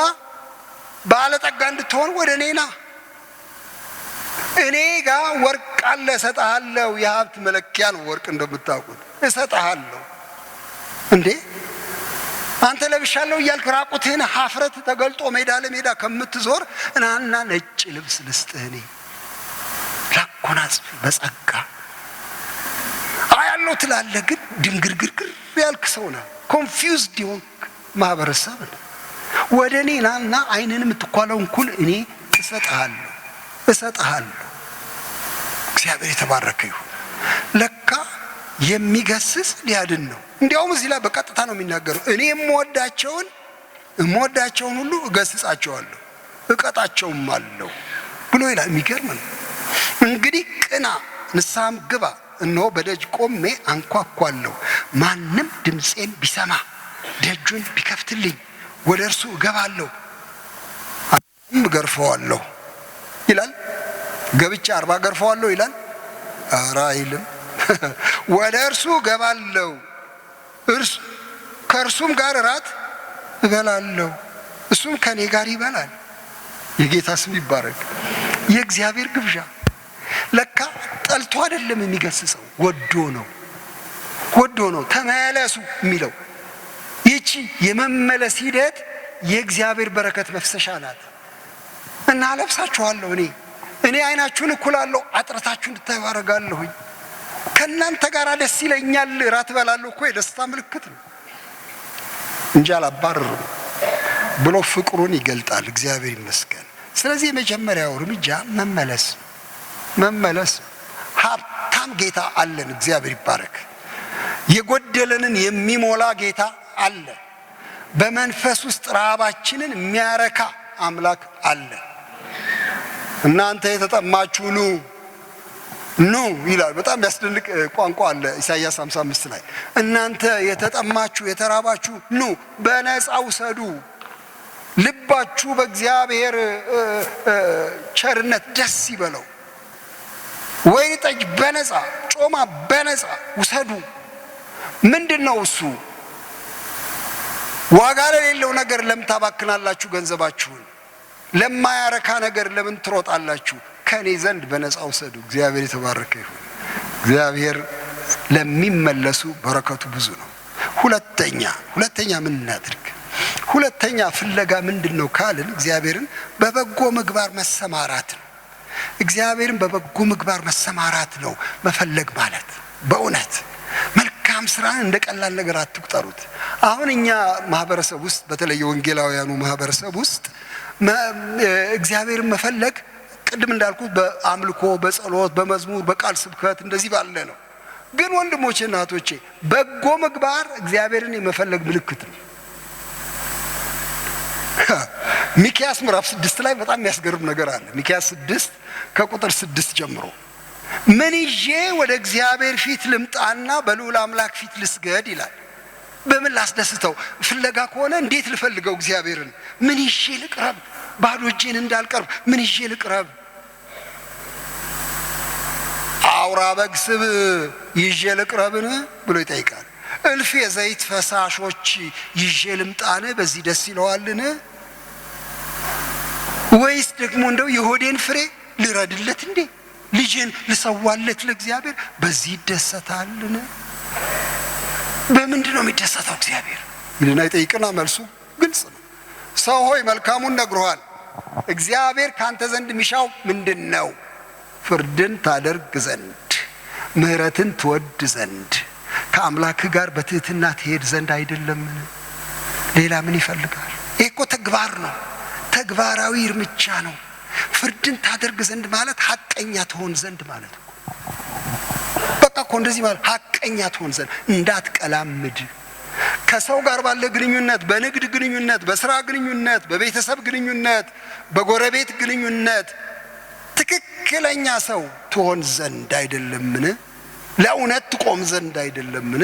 ባለጠጋ እንድትሆን ወደ እኔ ና። እኔ ጋር ወርቅ አለ እሰጥሃለሁ። የሀብት መለኪያ ነው ወርቅ እንደምታውቁት። እሰጥሃለሁ እንዴ አንተ ለብሻለሁ እያልክ ራቁትህን ኀፍረት ተገልጦ ሜዳ ለሜዳ ከምትዞር እናና ነጭ ልብስ ልስጥህ። እኔ ላጎናጽፍ በጸጋ አያለው ትላለህ፣ ግን ድንግርግርግር ያልክ ሰው ነህ። ኮንፊውዝድ የሆንክ ማህበረሰብ ነህ። ወደ እኔ ናና ዓይንን የምትኳለውን ኩል እኔ እሰጥሃለሁ። እግዚአብሔር የተባረከ ይሁን። ለካ የሚገስጽ ሊያድን ነው። እንዲያውም እዚህ ላይ በቀጥታ ነው የሚናገረው። እኔ የምወዳቸውን ሁሉ እገስጻቸዋለሁ እቀጣቸውም አለው ብሎ ይላል። የሚገርም ነው። እንግዲህ ቅና ንስሐም ግባ፣ እነሆ በደጅ ቆሜ አንኳኳለሁ። ማንም ድምፄን ቢሰማ ደጁን ቢከፍትልኝ ወደ እርሱ እገባለሁ እገርፈዋለሁ ይላል። ገብቻ 40 ገርፈዋለሁ ይላል። ኧረ አይልም። ወደ እርሱ እገባለሁ ከእርሱም ጋር እራት እበላለሁ እሱም ከኔ ጋር ይበላል። የጌታ ስም ይባረክ። የእግዚአብሔር ግብዣ ለካ ጠልቶ አይደለም የሚገስጸው፣ ወዶ ነው ተመለሱ የሚለው። ይቺ የመመለስ ሂደት የእግዚአብሔር በረከት መፍሰሻ ናት። እና ለብሳችኋለሁ እኔ ዓይናችሁን እኩላለሁ፣ አጥርታችሁ እንድታዩ አደርጋለሁኝ። ከእናንተ ጋር ደስ ይለኛል፣ እራት እበላለሁ እኮ የደስታ ምልክት ነው እንጂ አላባርርም ብሎ ፍቅሩን ይገልጣል። እግዚአብሔር ይመስገን። ስለዚህ የመጀመሪያው እርምጃ መመለስ። ሀብታም ጌታ አለን። እግዚአብሔር ይባረክ። የጎደለንን የሚሞላ ጌታ አለ። በመንፈስ ውስጥ ረሃባችንን የሚያረካ አምላክ አለ። እናንተ የተጠማችሁ ኑ ይላል። በጣም ያስደንቅ ቋንቋ አለ ኢሳይያስ 55 ላይ። እናንተ የተጠማችሁ የተራባችሁ ኑ በነፃ ውሰዱ። ልባችሁ በእግዚአብሔር ቸርነት ደስ ይበለው። ወይን ጠጅ በነፃ ጮማ በነፃ ውሰዱ። ምንድነው እሱ? ዋጋ ለሌለው ነገር ለምን ታባክናላችሁ ገንዘባችሁን? ለማያረካ ነገር ለምን ትሮጣላችሁ? ከኔ ዘንድ በነፃ ውሰዱ። እግዚአብሔር የተባረከ ይሁን። እግዚአብሔር ለሚመለሱ በረከቱ ብዙ ነው። ሁለተኛ ምን እናድርግ? ሁለተኛ ፍለጋ ምንድነው ካልን እግዚአብሔርን በበጎ ምግባር መሰማራት ነው። እግዚአብሔርን በበጎ ምግባር መሰማራት ነው መፈለግ ማለት። በእውነት መልካም ስራን እንደ ቀላል ነገር አትቁጠሩት። አሁን እኛ ማህበረሰብ ውስጥ በተለይ ወንጌላውያኑ ማህበረሰብ ውስጥ እግዚአብሔርን መፈለግ ቅድም እንዳልኩት በአምልኮ፣ በጸሎት፣ በመዝሙር፣ በቃል ስብከት እንደዚህ ባለ ነው። ግን ወንድሞቼና እህቶቼ በጎ ምግባር እግዚአብሔርን የመፈለግ ምልክት ነው። ሚክያስ ምዕራፍ 6 ላይ በጣም የሚያስገርም ነገር አለ። ሚክያስ 6 ከቁጥር 6 ጀምሮ ምን ይዤ ወደ እግዚአብሔር ፊት ልምጣና በልዑል አምላክ ፊት ልስገድ ይላል። በምን ላስደስተው? ፍለጋ ከሆነ እንዴት ልፈልገው እግዚአብሔርን? ምን ይዤ ልቅረብ? ባዶ እጄን እንዳልቀርብ ምን ይዤ ልቅረብ? አውራ በግ ስብ ይዤ ልቅረብን ብሎ ይጠይቃል። እልፍ የዘይት ፈሳሾች ይዤ ልምጣን በዚህ ደስ ይለዋልን? ወይስ ደግሞ እንደው የሆዴን ፍሬ ልረድለት እንዴ? ልጄን ልሰዋለት ለእግዚአብሔር በዚህ ይደሰታልን? በምንድን ነው የሚደሰተው እግዚአብሔር ይልና ይጠይቅና መልሱ ግልጽ ነው። ሰው ሆይ መልካሙን ነግሮሃል። እግዚአብሔር ካንተ ዘንድ ሚሻው ምንድን ነው? ፍርድን ታደርግ ዘንድ፣ ምሕረትን ትወድ ዘንድ፣ ከአምላክ ጋር በትህትና ትሄድ ዘንድ አይደለምን? ሌላ ምን ይፈልጋል? ይሄ እኮ ተግባር ነው፣ ተግባራዊ እርምጃ ነው። ፍርድን ታደርግ ዘንድ ማለት ሐቀኛ ትሆን ዘንድ ማለት ነው። በቃ እኮ እንደዚህ ማለት ሐቀኛ ትሆን ዘንድ፣ እንዳትቀላምድ ከሰው ጋር ባለ ግንኙነት፣ በንግድ ግንኙነት፣ በስራ ግንኙነት፣ በቤተሰብ ግንኙነት፣ በጎረቤት ግንኙነት ትክክለኛ ሰው ትሆን ዘንድ አይደለምን? ለእውነት ትቆም ዘንድ አይደለምን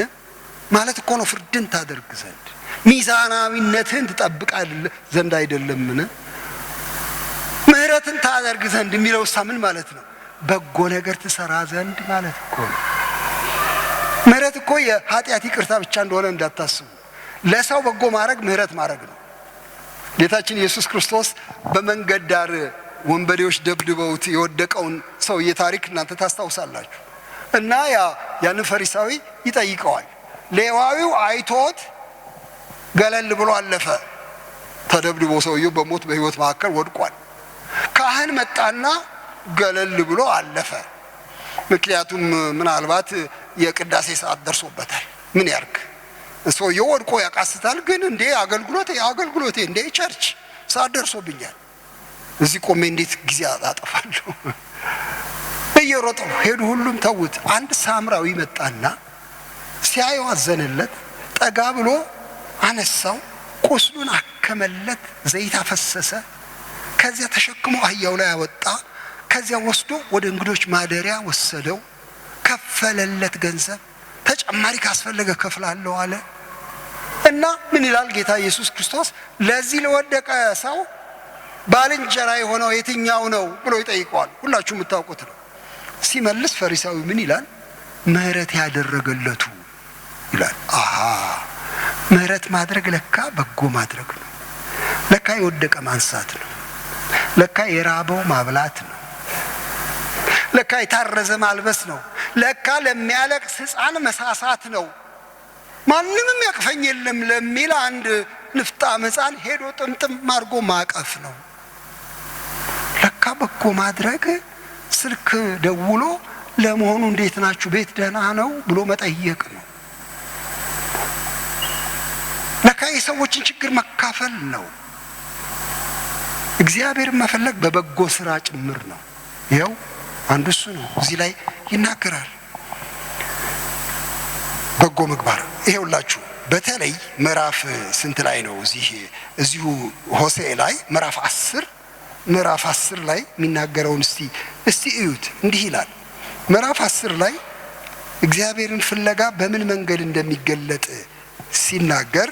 ማለት እኮ ነው። ፍርድን ታደርግ ዘንድ ሚዛናዊነትን ትጠብቅ ዘንድ አይደለምን? ምሕረትን ታደርግ ዘንድ የሚለው ምን ማለት ነው? በጎ ነገር ትሰራ ዘንድ ማለት እኮ ነው። ምሕረት እኮ የኃጢአት ይቅርታ ብቻ እንደሆነ እንዳታስቡ። ለሰው በጎ ማድረግ ምሕረት ማድረግ ነው። ጌታችን ኢየሱስ ክርስቶስ በመንገድ ዳር ወንበዴዎች ደብድበውት የወደቀውን ሰውዬ ታሪክ እናንተ ታስታውሳላችሁ። እና ያንን ፈሪሳዊ ይጠይቀዋል። ሌዋዊው አይቶት ገለል ብሎ አለፈ። ተደብድቦ ሰውዬው በሞት በሕይወት መካከል ወድቋል። ካህን መጣና ገለል ብሎ አለፈ። ምክንያቱም ምናልባት የቅዳሴ ሰዓት ደርሶበታል። ምን ያርግ? ሰውዬው ወድቆ ያቃስታል። ግን እንዴ አገልግሎቴ እንዴ ቸርች ሰዓት ደርሶብኛል፣ እዚህ ቆሜ እንዴት ጊዜ አጠፋለሁ? እየሮጡ ሄዱ። ሁሉም ተውት። አንድ ሳምራዊ መጣና ሲያየው አዘነለት። ጠጋ ብሎ አነሳው፣ ቁስሉን አከመለት፣ ዘይት አፈሰሰ። ከዚያ ተሸክሞ አህያው ላይ አወጣ። ከዚያ ወስዶ ወደ እንግዶች ማደሪያ ወሰደው። ከፈለለት ገንዘብ። ተጨማሪ ካስፈለገ ከፍላለሁ አለ። እና ምን ይላል ጌታ ኢየሱስ ክርስቶስ? ለዚህ ለወደቀ ሰው ባልንጀራ የሆነው የትኛው ነው ብሎ ይጠይቀዋል። ሁላችሁ የምታውቁት ነው። ሲመልስ ፈሪሳዊ ምን ይላል? ምሕረት ያደረገለቱ ይላል። ምሕረት ማድረግ ለካ በጎ ማድረግ ነው። ለካ የወደቀ ማንሳት ነው። ለካ የራበው ማብላት ነው። ለካ የታረዘ ማልበስ ነው። ለካ ለሚያለቅስ ሕፃን መሳሳት ነው። ማንንም ያቅፈኝ የለም ለሚል አንድ ንፍጣም ሕፃን ሄዶ ጥምጥም አድርጎ ማቀፍ ነው። ለካ በጎ ማድረግ ስልክ ደውሎ ለመሆኑ እንዴት ናችሁ፣ ቤት ደህና ነው ብሎ መጠየቅ ነው። ለካ የሰዎችን ችግር መካፈል ነው። እግዚአብሔርን መፈለግ በበጎ ስራ ጭምር ነው። ይኸው አንዱ እሱ ነው። እዚህ ላይ ይናገራል በጎ ምግባር። ይሄውላችሁ በተለይ ምዕራፍ ስንት ላይ ነው? እዚሁ ሆሴዕ ላይ ምዕራፍ 10 ላይ የሚናገረውን እስቲ እዩት። እንዲህ ይላል ምዕራፍ 10 ላይ እግዚአብሔርን ፍለጋ በምን መንገድ እንደሚገለጥ ሲናገር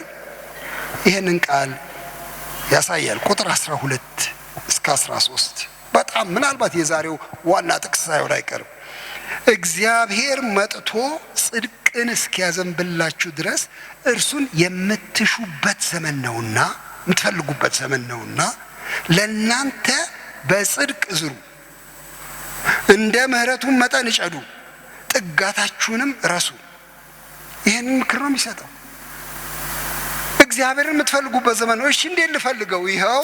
ይሄንን ቃል ያሳያል። ቁጥር 12 እስከ 13 በጣም ምናልባት የዛሬው ዋና ጥቅስ ሳይሆን አይቀርም። እግዚአብሔር መጥቶ ጽድቅን እስኪያዘንብላችሁ ድረስ እርሱን የምትሹበት ዘመን ነውና፣ የምትፈልጉበት ዘመን ነውና ለእናንተ በጽድቅ ዝሩ፣ እንደ ምሕረቱም መጠን እጨዱ፣ ጥጋታችሁንም ረሱ። ይህንን ምክር ነው የሚሰጠው። እግዚአብሔርን የምትፈልጉበት ዘመን ነው። እሺ እንዴት ልፈልገው? ይኸው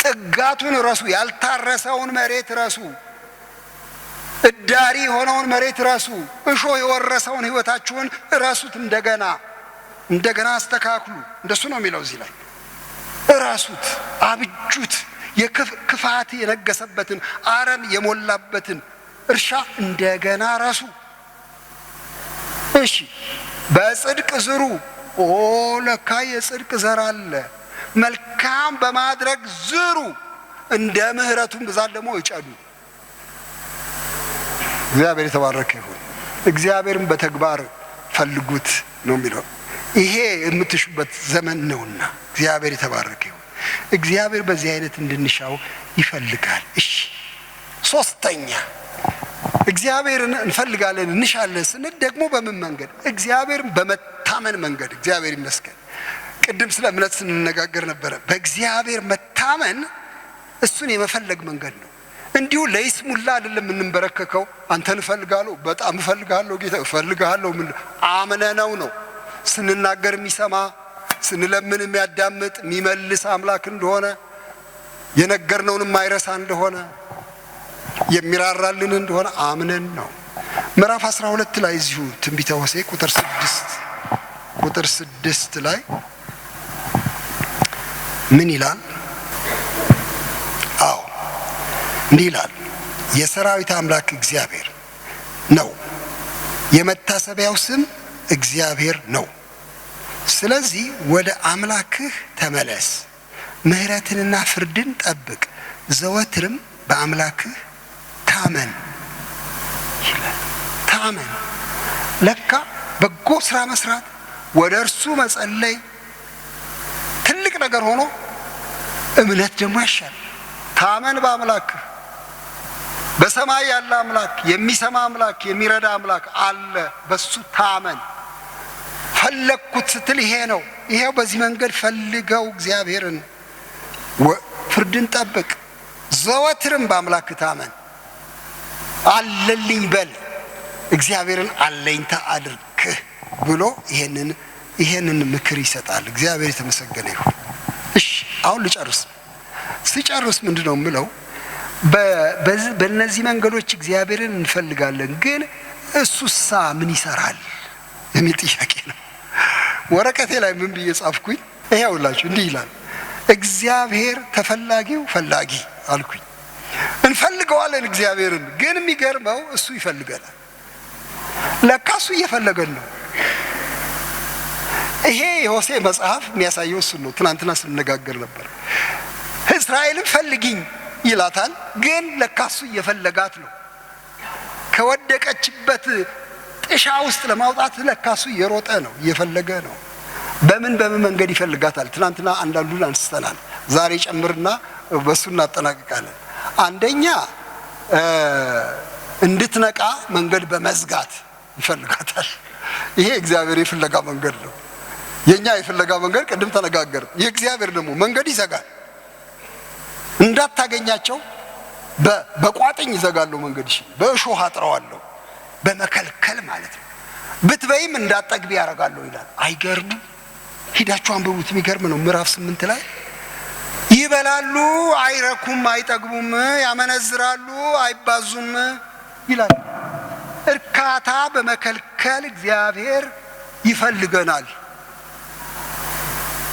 ጥጋቱን ረሱ፣ ያልታረሰውን መሬት ረሱ፣ እዳሪ የሆነውን መሬት ረሱ፣ እሾህ የወረሰውን ህይወታችሁን ረሱት። እንደገና አስተካክሉ። እንደሱ ነው የሚለው እዚህ ላይ። ረሱት፣ አብጁት። የክፋት የነገሰበትን አረም የሞላበትን እርሻ እንደገና ረሱ። እሺ በጽድቅ ዝሩ። ለካ የጽድቅ ዘር አለ። መልካም በማድረግ ዝሩ፣ እንደ ምሕረቱም ብዛት ደግሞ እጨዱ። እግዚአብሔር የተባረከ ይሁን። እግዚአብሔርን በተግባር ፈልጉት ነው የሚለው። ይሄ የምትሹበት ዘመን ነውና እግዚአብሔር የተባረከ ይሁን። እግዚአብሔር በዚህ አይነት እንድንሻው ይፈልጋል። እሺ ሶስተኛ እግዚአብሔርን እንፈልጋለን እንሻለን ስንል ደግሞ በምን መንገድ? እግዚአብሔርን በመታመን መንገድ። እግዚአብሔር ይመስገን። ቅድም ስለ እምነት ስንነጋገር ነበረ። በእግዚአብሔር መታመን እሱን የመፈለግ መንገድ ነው። እንዲሁ ለይስሙላ አይደለም የምንበረከከው። አንተን እፈልጋለሁ፣ በጣም እፈልጋለሁ ጌታ እፈልጋለሁ። ምን አምነነው ነው ስንናገር የሚሰማ፣ ስንለምን የሚያዳምጥ የሚመልስ አምላክ እንደሆነ፣ የነገርነውን የማይረሳ እንደሆነ፣ የሚራራልን እንደሆነ አምነን ነው። ምዕራፍ 12 ላይ እዚሁ ትንቢተ ሆሴዕ ቁጥር 6 ላይ ምን ይላል? አዎ እንዲህ ይላል፣ የሰራዊት አምላክ እግዚአብሔር ነው፣ የመታሰቢያው ስም እግዚአብሔር ነው። ስለዚህ ወደ አምላክህ ተመለስ፣ ምሕረትንና ፍርድን ጠብቅ፣ ዘወትርም በአምላክህ ታመን ይላል። ታመን ለካ በጎ ስራ መስራት፣ ወደ እርሱ መጸለይ ትልቅ ነገር ሆኖ እምነት ደግሞ ያሻል። ታመን በአምላክህ። በሰማይ ያለ አምላክ፣ የሚሰማ አምላክ፣ የሚረዳ አምላክ አለ። በሱ ታመን። ፈለግኩት ስትል ይሄ ነው። ይሄው በዚህ መንገድ ፈልገው እግዚአብሔርን። ፍርድን ጠብቅ፣ ዘወትርም በአምላክህ ታመን። አለልኝ በል፣ እግዚአብሔርን አለኝታ አድርግህ ብሎ ይሄንን ምክር ይሰጣል። እግዚአብሔር የተመሰገነ ይሁን። እሺ አሁን ልጨርስ። ሲጨርስ ምንድነው የምለው? በእነዚህ መንገዶች እግዚአብሔርን እንፈልጋለን፣ ግን እሱሳ ምን ይሰራል የሚል ጥያቄ ነው። ወረቀቴ ላይ ምን ብዬ ጻፍኩኝ? ይኸውላችሁ እንዲህ ይላል፣ እግዚአብሔር ተፈላጊው ፈላጊ አልኩኝ። እንፈልገዋለን እግዚአብሔርን፣ ግን የሚገርመው እሱ ይፈልገናል። ለካ እሱ እየፈለገን ነው። ይሄ የሆሴዕ መጽሐፍ የሚያሳየው እሱ ነው። ትናንትና ስንነጋገር ነበር። እስራኤልን ፈልጊኝ ይላታል፣ ግን ለካ እሱ እየፈለጋት ነው። ከወደቀችበት ጥሻ ውስጥ ለማውጣት ለካ እሱ እየሮጠ ነው፣ እየፈለገ ነው። በምን መንገድ ይፈልጋታል? ትናንትና አንዳንዱን አንስተናል። ዛሬ ጨምርና በሱ እናጠናቅቃለን። አንደኛ እንድትነቃ መንገድ በመዝጋት ይፈልጋታል። ይሄ እግዚአብሔር የፍለጋ መንገድ ነው። የኛ የፍለጋ መንገድ ቅድም ተነጋገር። የእግዚአብሔር ደግሞ መንገድ ይዘጋል። እንዳታገኛቸው በቋጥኝ ይዘጋለሁ መንገድሽ፣ በእሾህ አጥረዋለሁ፣ በመከልከል ማለት ነው። ብትበይም እንዳጠግቢ ያደርጋለሁ ይላል። አይገርምም? ሂዳችሁ አንብቡት። የሚገርም ነው። ምዕራፍ 8 ላይ ይበላሉ አይረኩም፣ አይጠግቡም፣ ያመነዝራሉ አይባዙም ይላል። እርካታ በመከልከል እግዚአብሔር ይፈልገናል።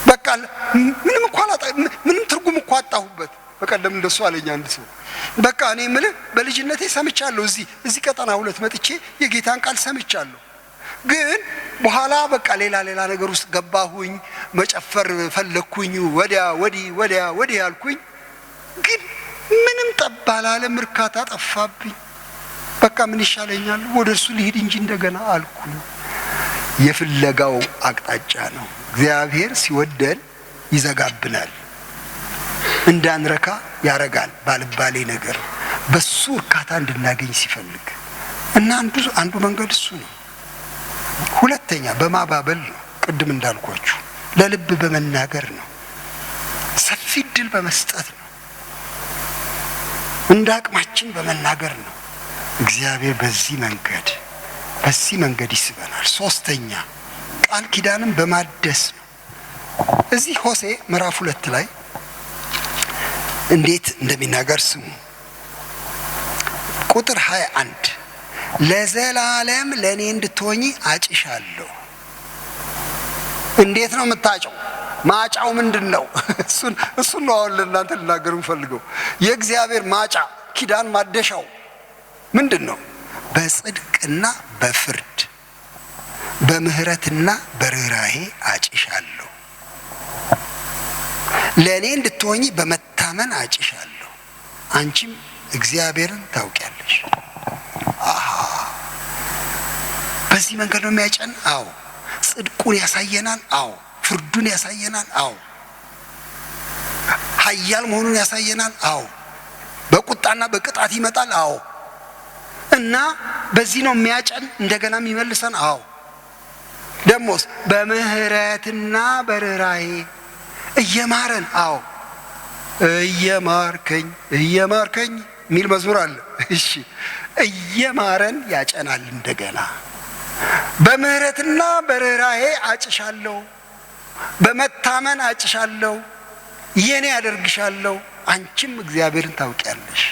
በቃ ምንም ትርጉም እኮ አጣሁበት። በቀደም እንደሱ አለኝ አንድ ሰው። በቃ እኔ የምልህ በልጅነቴ ሰምቻለሁ፣ እዚህ ቀጠና 2 መጥቼ የጌታን ቃል ሰምቻለሁ። ግን በኋላ በቃ ሌላ ነገር ውስጥ ገባሁኝ። መጨፈር ፈለኩኝ፣ ወዲያ አልኩኝ። ግን ምንም ጠብ አላለም፣ እርካታ ጠፋብኝ። በቃ ምን ይሻለኛል? ወደ እርሱ ልሂድ እንጂ እንደገና አልኩኝ። የፍለጋው አቅጣጫ ነው። እግዚአብሔር ሲወደን ይዘጋብናል፣ እንዳንረካ ያረጋል ባልባሌ ነገር በሱ እርካታ እንድናገኝ ሲፈልግ እና አንዱ መንገድ እሱ ነው። ሁለተኛ በማባበል ነው። ቅድም እንዳልኳችሁ ለልብ በመናገር ነው። ሰፊ ዕድል በመስጠት ነው። እንደ አቅማችን በመናገር ነው። እግዚአብሔር በዚህ መንገድ ይስበናል። ሶስተኛ ቃል ኪዳንን በማደስ ነው። እዚህ ሆሴዕ ምዕራፍ 2 ላይ እንዴት እንደሚናገር ስሙ። ቁጥር 21 ለዘላለም ለኔ እንድትሆኚ አጭሻለሁ። እንዴት ነው የምታጨው? ማጫው ምንድነው? እሱን ነው አሁን ለእናንተ ልናገር የምፈልገው። የእግዚአብሔር ማጫ ኪዳን ማደሻው ምንድነው? በጽድቅና በፍርድ በምህረትና በርህራሄ አጭሻለሁ። ለኔ እንድትሆኚ በመታመን አጭሻለሁ። አንቺም እግዚአብሔርን ታውቂያለሽ። በዚህ መንገድ ነው የሚያጨን። አዎ። ጽድቁን ያሳየናል። አዎ። ፍርዱን ያሳየናል። አዎ። ኃያል መሆኑን ያሳየናል። አዎ። በቁጣና በቅጣት ይመጣል። አዎ። እና በዚህ ነው የሚያጨን፣ እንደገና የሚመልሰን። አዎ። ደሞስ በምህረትና በርህራሄ እየማረን። አዎ። እየማርከኝ የሚል መዝሙር አለ። እሺ፣ እየማረን ያጨናል። እንደገና በምህረትና በርህራሄ አጭሻለሁ፣ በመታመን አጭሻለሁ፣ የኔ ያደርግሻለሁ፣ አንቺም እግዚአብሔርን ታውቂያለሽ።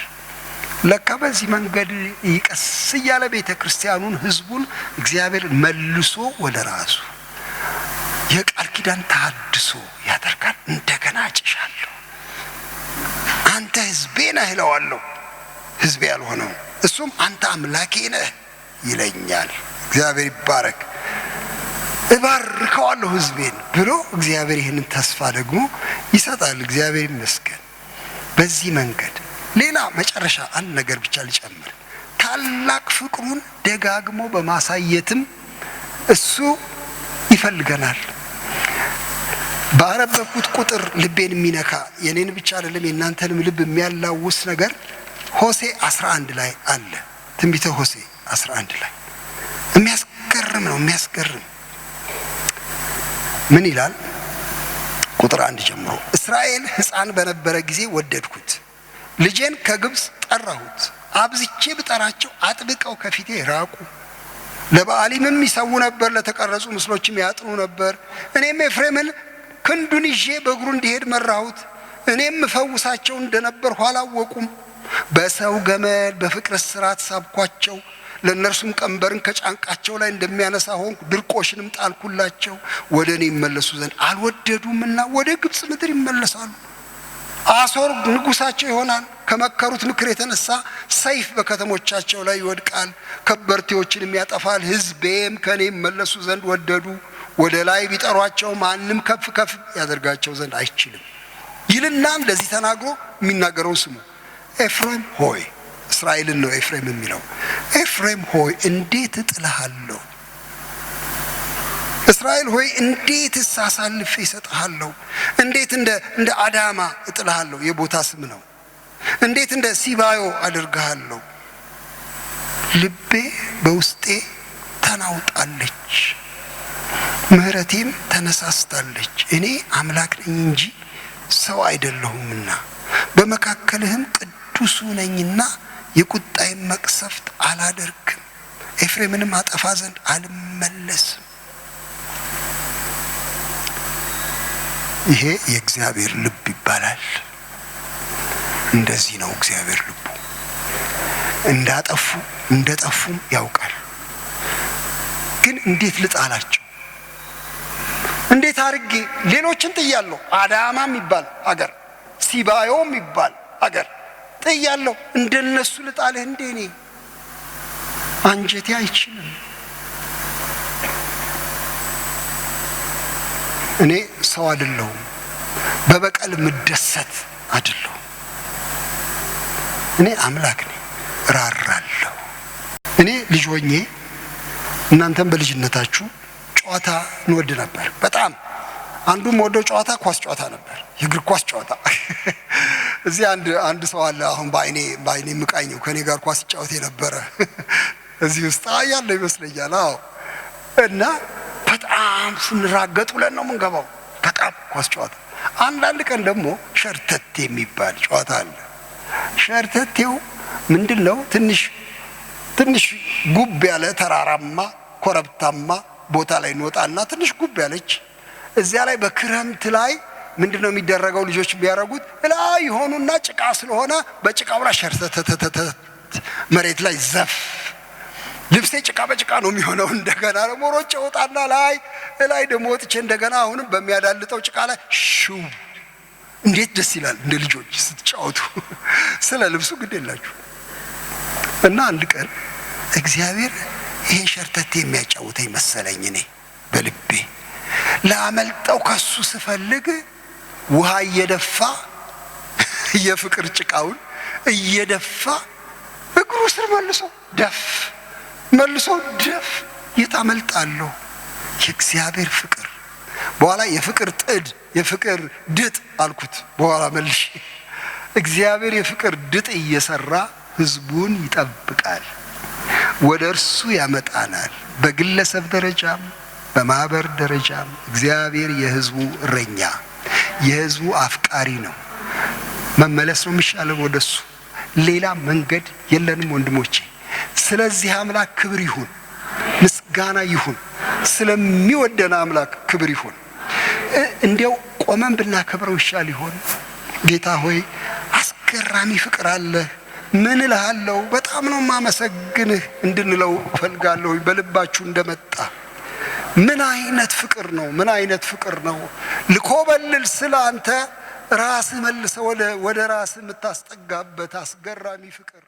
ለካ በዚህ መንገድ ይቀስ እያለ ቤተ ክርስቲያኑን ህዝቡን እግዚአብሔር መልሶ ወደ ራሱ የቃል ኪዳን ተሐድሶ ያደርጋል። እንደገና አጭሻለሁ፣ አንተ ህዝቤ ነህ እለዋለሁ። ህዝቤ ያልሆነው እሱም አንተ አምላኬ ነህ ይለኛል። እግዚአብሔር ይባረክ። እባርከዋለሁ ህዝቤን ብሎ እግዚአብሔር ይህንን ተስፋ ደግሞ ይሰጣል። እግዚአብሔር ይመስገን። በዚህ መንገድ ሌላ መጨረሻ አንድ ነገር ብቻ ልጨምር። ታላቅ ፍቅሩን ደጋግሞ በማሳየትም እሱ ይፈልገናል። ባረበኩት ቁጥር ልቤን የሚነካ የኔን ብቻ አይደለም የእናንተንም ልብ የሚያላውስ ነገር ሆሴዕ 11 ላይ አለ። ትንቢተ ሆሴዕ 11 ላይ የሚያስገርም ነው። የሚያስገርም ምን ይላል? ቁጥር 1 ጀምሮ እስራኤል ሕፃን በነበረ ጊዜ ወደድኩት፣ ልጄን ከግብፅ ጠራሁት። አብዝቼ ብጠራቸው አጥብቀው ከፊቴ ራቁ። ለበዓሊምም ይሰዉ ነበር፣ ለተቀረጹ ምስሎችም ያጥኑ ነበር። እኔም ኤፍሬምን ክንዱን ይዤ በእግሩ እንዲሄድ መራሁት። እኔም እፈውሳቸው እንደነበርሁ አላወቁም። በሰው ገመድ በፍቅር እስራት ሳብኳቸው። ለእነርሱም ቀንበርን ከጫንቃቸው ላይ እንደሚያነሳ ሆንኩ። ድርቆሽንም ጣልኩላቸው። ወደ እኔ ይመለሱ ዘንድ አልወደዱምና ወደ ግብፅ ምድር ይመለሳሉ። አሦር ንጉሳቸው ይሆናል። ከመከሩት ምክር የተነሳ ሰይፍ በከተሞቻቸው ላይ ይወድቃል፣ ከበርቴዎችንም ያጠፋል። ሕዝቤም ከእኔ ይመለሱ ዘንድ ወደዱ። ወደ ላይ ቢጠሯቸው ማንም ከፍ ከፍ ያደርጋቸው ዘንድ አይችልም ይልና እንደዚህ ተናግሮ የሚናገረውን ስሙ። ኤፍሬም ሆይ፣ እስራኤልን ነው ኤፍሬም የሚለው። ኤፍሬም ሆይ እንዴት እጥልሃለሁ? እስራኤል ሆይ እንዴት አሳልፌ እሰጥሃለሁ? እንዴት እንደ አዳማ እጥልሃለሁ? የቦታ ስም ነው። እንዴት እንደ ሲባዮ አድርግሃለሁ? ልቤ በውስጤ ተናውጣለች፣ ምህረቴም ተነሳስታለች። እኔ አምላክ ነኝ እንጂ ሰው አይደለሁምና በመካከልህም ቅዱሱ ነኝና የቁጣዬን መቅሰፍት አላደርግም። ኤፍሬምንም አጠፋ ዘንድ አልመለስም። ይሄ የእግዚአብሔር ልብ ይባላል። እንደዚህ ነው እግዚአብሔር ልቡ። እንዳጠፉ እንደጠፉም ያውቃል። ግን እንዴት ልጣላቸው? እንዴት አድርጌ ሌሎችን ጥያለሁ? አዳማ የሚባል አገር፣ ሲባዮ የሚባል አገር ጥያለሁ። እንደነሱ ልጣልህ እንዴ? እኔ አንጀቴ አይችልም። እኔ ሰው አይደለሁም፣ በበቀል ምደሰት አይደለሁም። እኔ አምላክ ነኝ፣ ራራለሁ። እኔ ልጅ ሆኜ እናንተም በልጅነታችሁ ጨዋታ እንወድ ነበር በጣም። አንዱም ወደ ጨዋታ ኳስ ጨዋታ ነበር፣ የእግር ኳስ ጨዋታ። እዚህ አንድ ሰው አለ አሁን በአይኔ ምቃኘው ከኔ ጋር ኳስ ጫወት የነበረ እዚህ ውስጥ ያለ ይመስለኛል። አዎ። እና በጣም ስንራገጥ ብለን ነው የምንገባው፣ በጣም ኳስ ጨዋታ። አንዳንድ ቀን ደግሞ ሸርተቴ የሚባል ጨዋታ አለ። ሸርተቴው ምንድነው? ትንሽ ጉብ ያለ ተራራማ ኮረብታማ ቦታ ላይ እንወጣና ትንሽ ጉብ ያለች እዚያ ላይ በክረምት ላይ ምንድነው የሚደረገው? ልጆች ቢያረጉት ላይ ይሆኑና ጭቃ ስለሆነ በጭቃው ላይ ሸርተተ መሬት ላይ ዘፍ ልብሴ ጭቃ በጭቃ ነው የሚሆነው። እንደገና ደግሞ ሮጬ ወጣና ላይ ደግሞ ወጥቼ እንደገና አሁንም በሚያዳልጠው ጭቃ ላይ ሹ እንዴት ደስ ይላል እንደ ልጆች ስትጫወቱ። ስለ ልብሱ ግድ የላችሁ። እና አንድ ቀን እግዚአብሔር ይሄን ሸርተቴ የሚያጫውተኝ መሰለኝ። እኔ በልቤ ላመልጠው ከሱ ስፈልግ ውሃ እየደፋ የፍቅር ጭቃውን እየደፋ እግሩ ስር መልሶ ደፍ ይታመልጣለሁ። የእግዚአብሔር ፍቅር በኋላ የፍቅር ድጥ አልኩት። በኋላ መልሼ እግዚአብሔር የፍቅር ድጥ እየሰራ ህዝቡን ይጠብቃል፣ ወደ እርሱ ያመጣናል። በግለሰብ ደረጃም በማህበር ደረጃም እግዚአብሔር የህዝቡ እረኛ፣ የህዝቡ አፍቃሪ ነው። መመለስ ነው የሚሻለው ወደሱ። ሌላ መንገድ የለንም ወንድሞቼ። ስለዚህ አምላክ ክብር ይሁን፣ ምስጋና ይሁን። ስለሚወደን አምላክ ክብር ይሁን። እንዲያው ቆመን ብናከብረው ይሻል ይሆን? ጌታ ሆይ አስገራሚ ፍቅር አለ፣ ምን እልሃለሁ፣ በጣም ነው ማመሰግንህ እንድንለው ፈልጋለሁ። በልባችሁ እንደመጣ ምን አይነት ፍቅር ነው! ልኮበልል ስለ አንተ ራስህ መልሰህ ወደ ራስህ የምታስጠጋበት አስገራሚ ፍቅር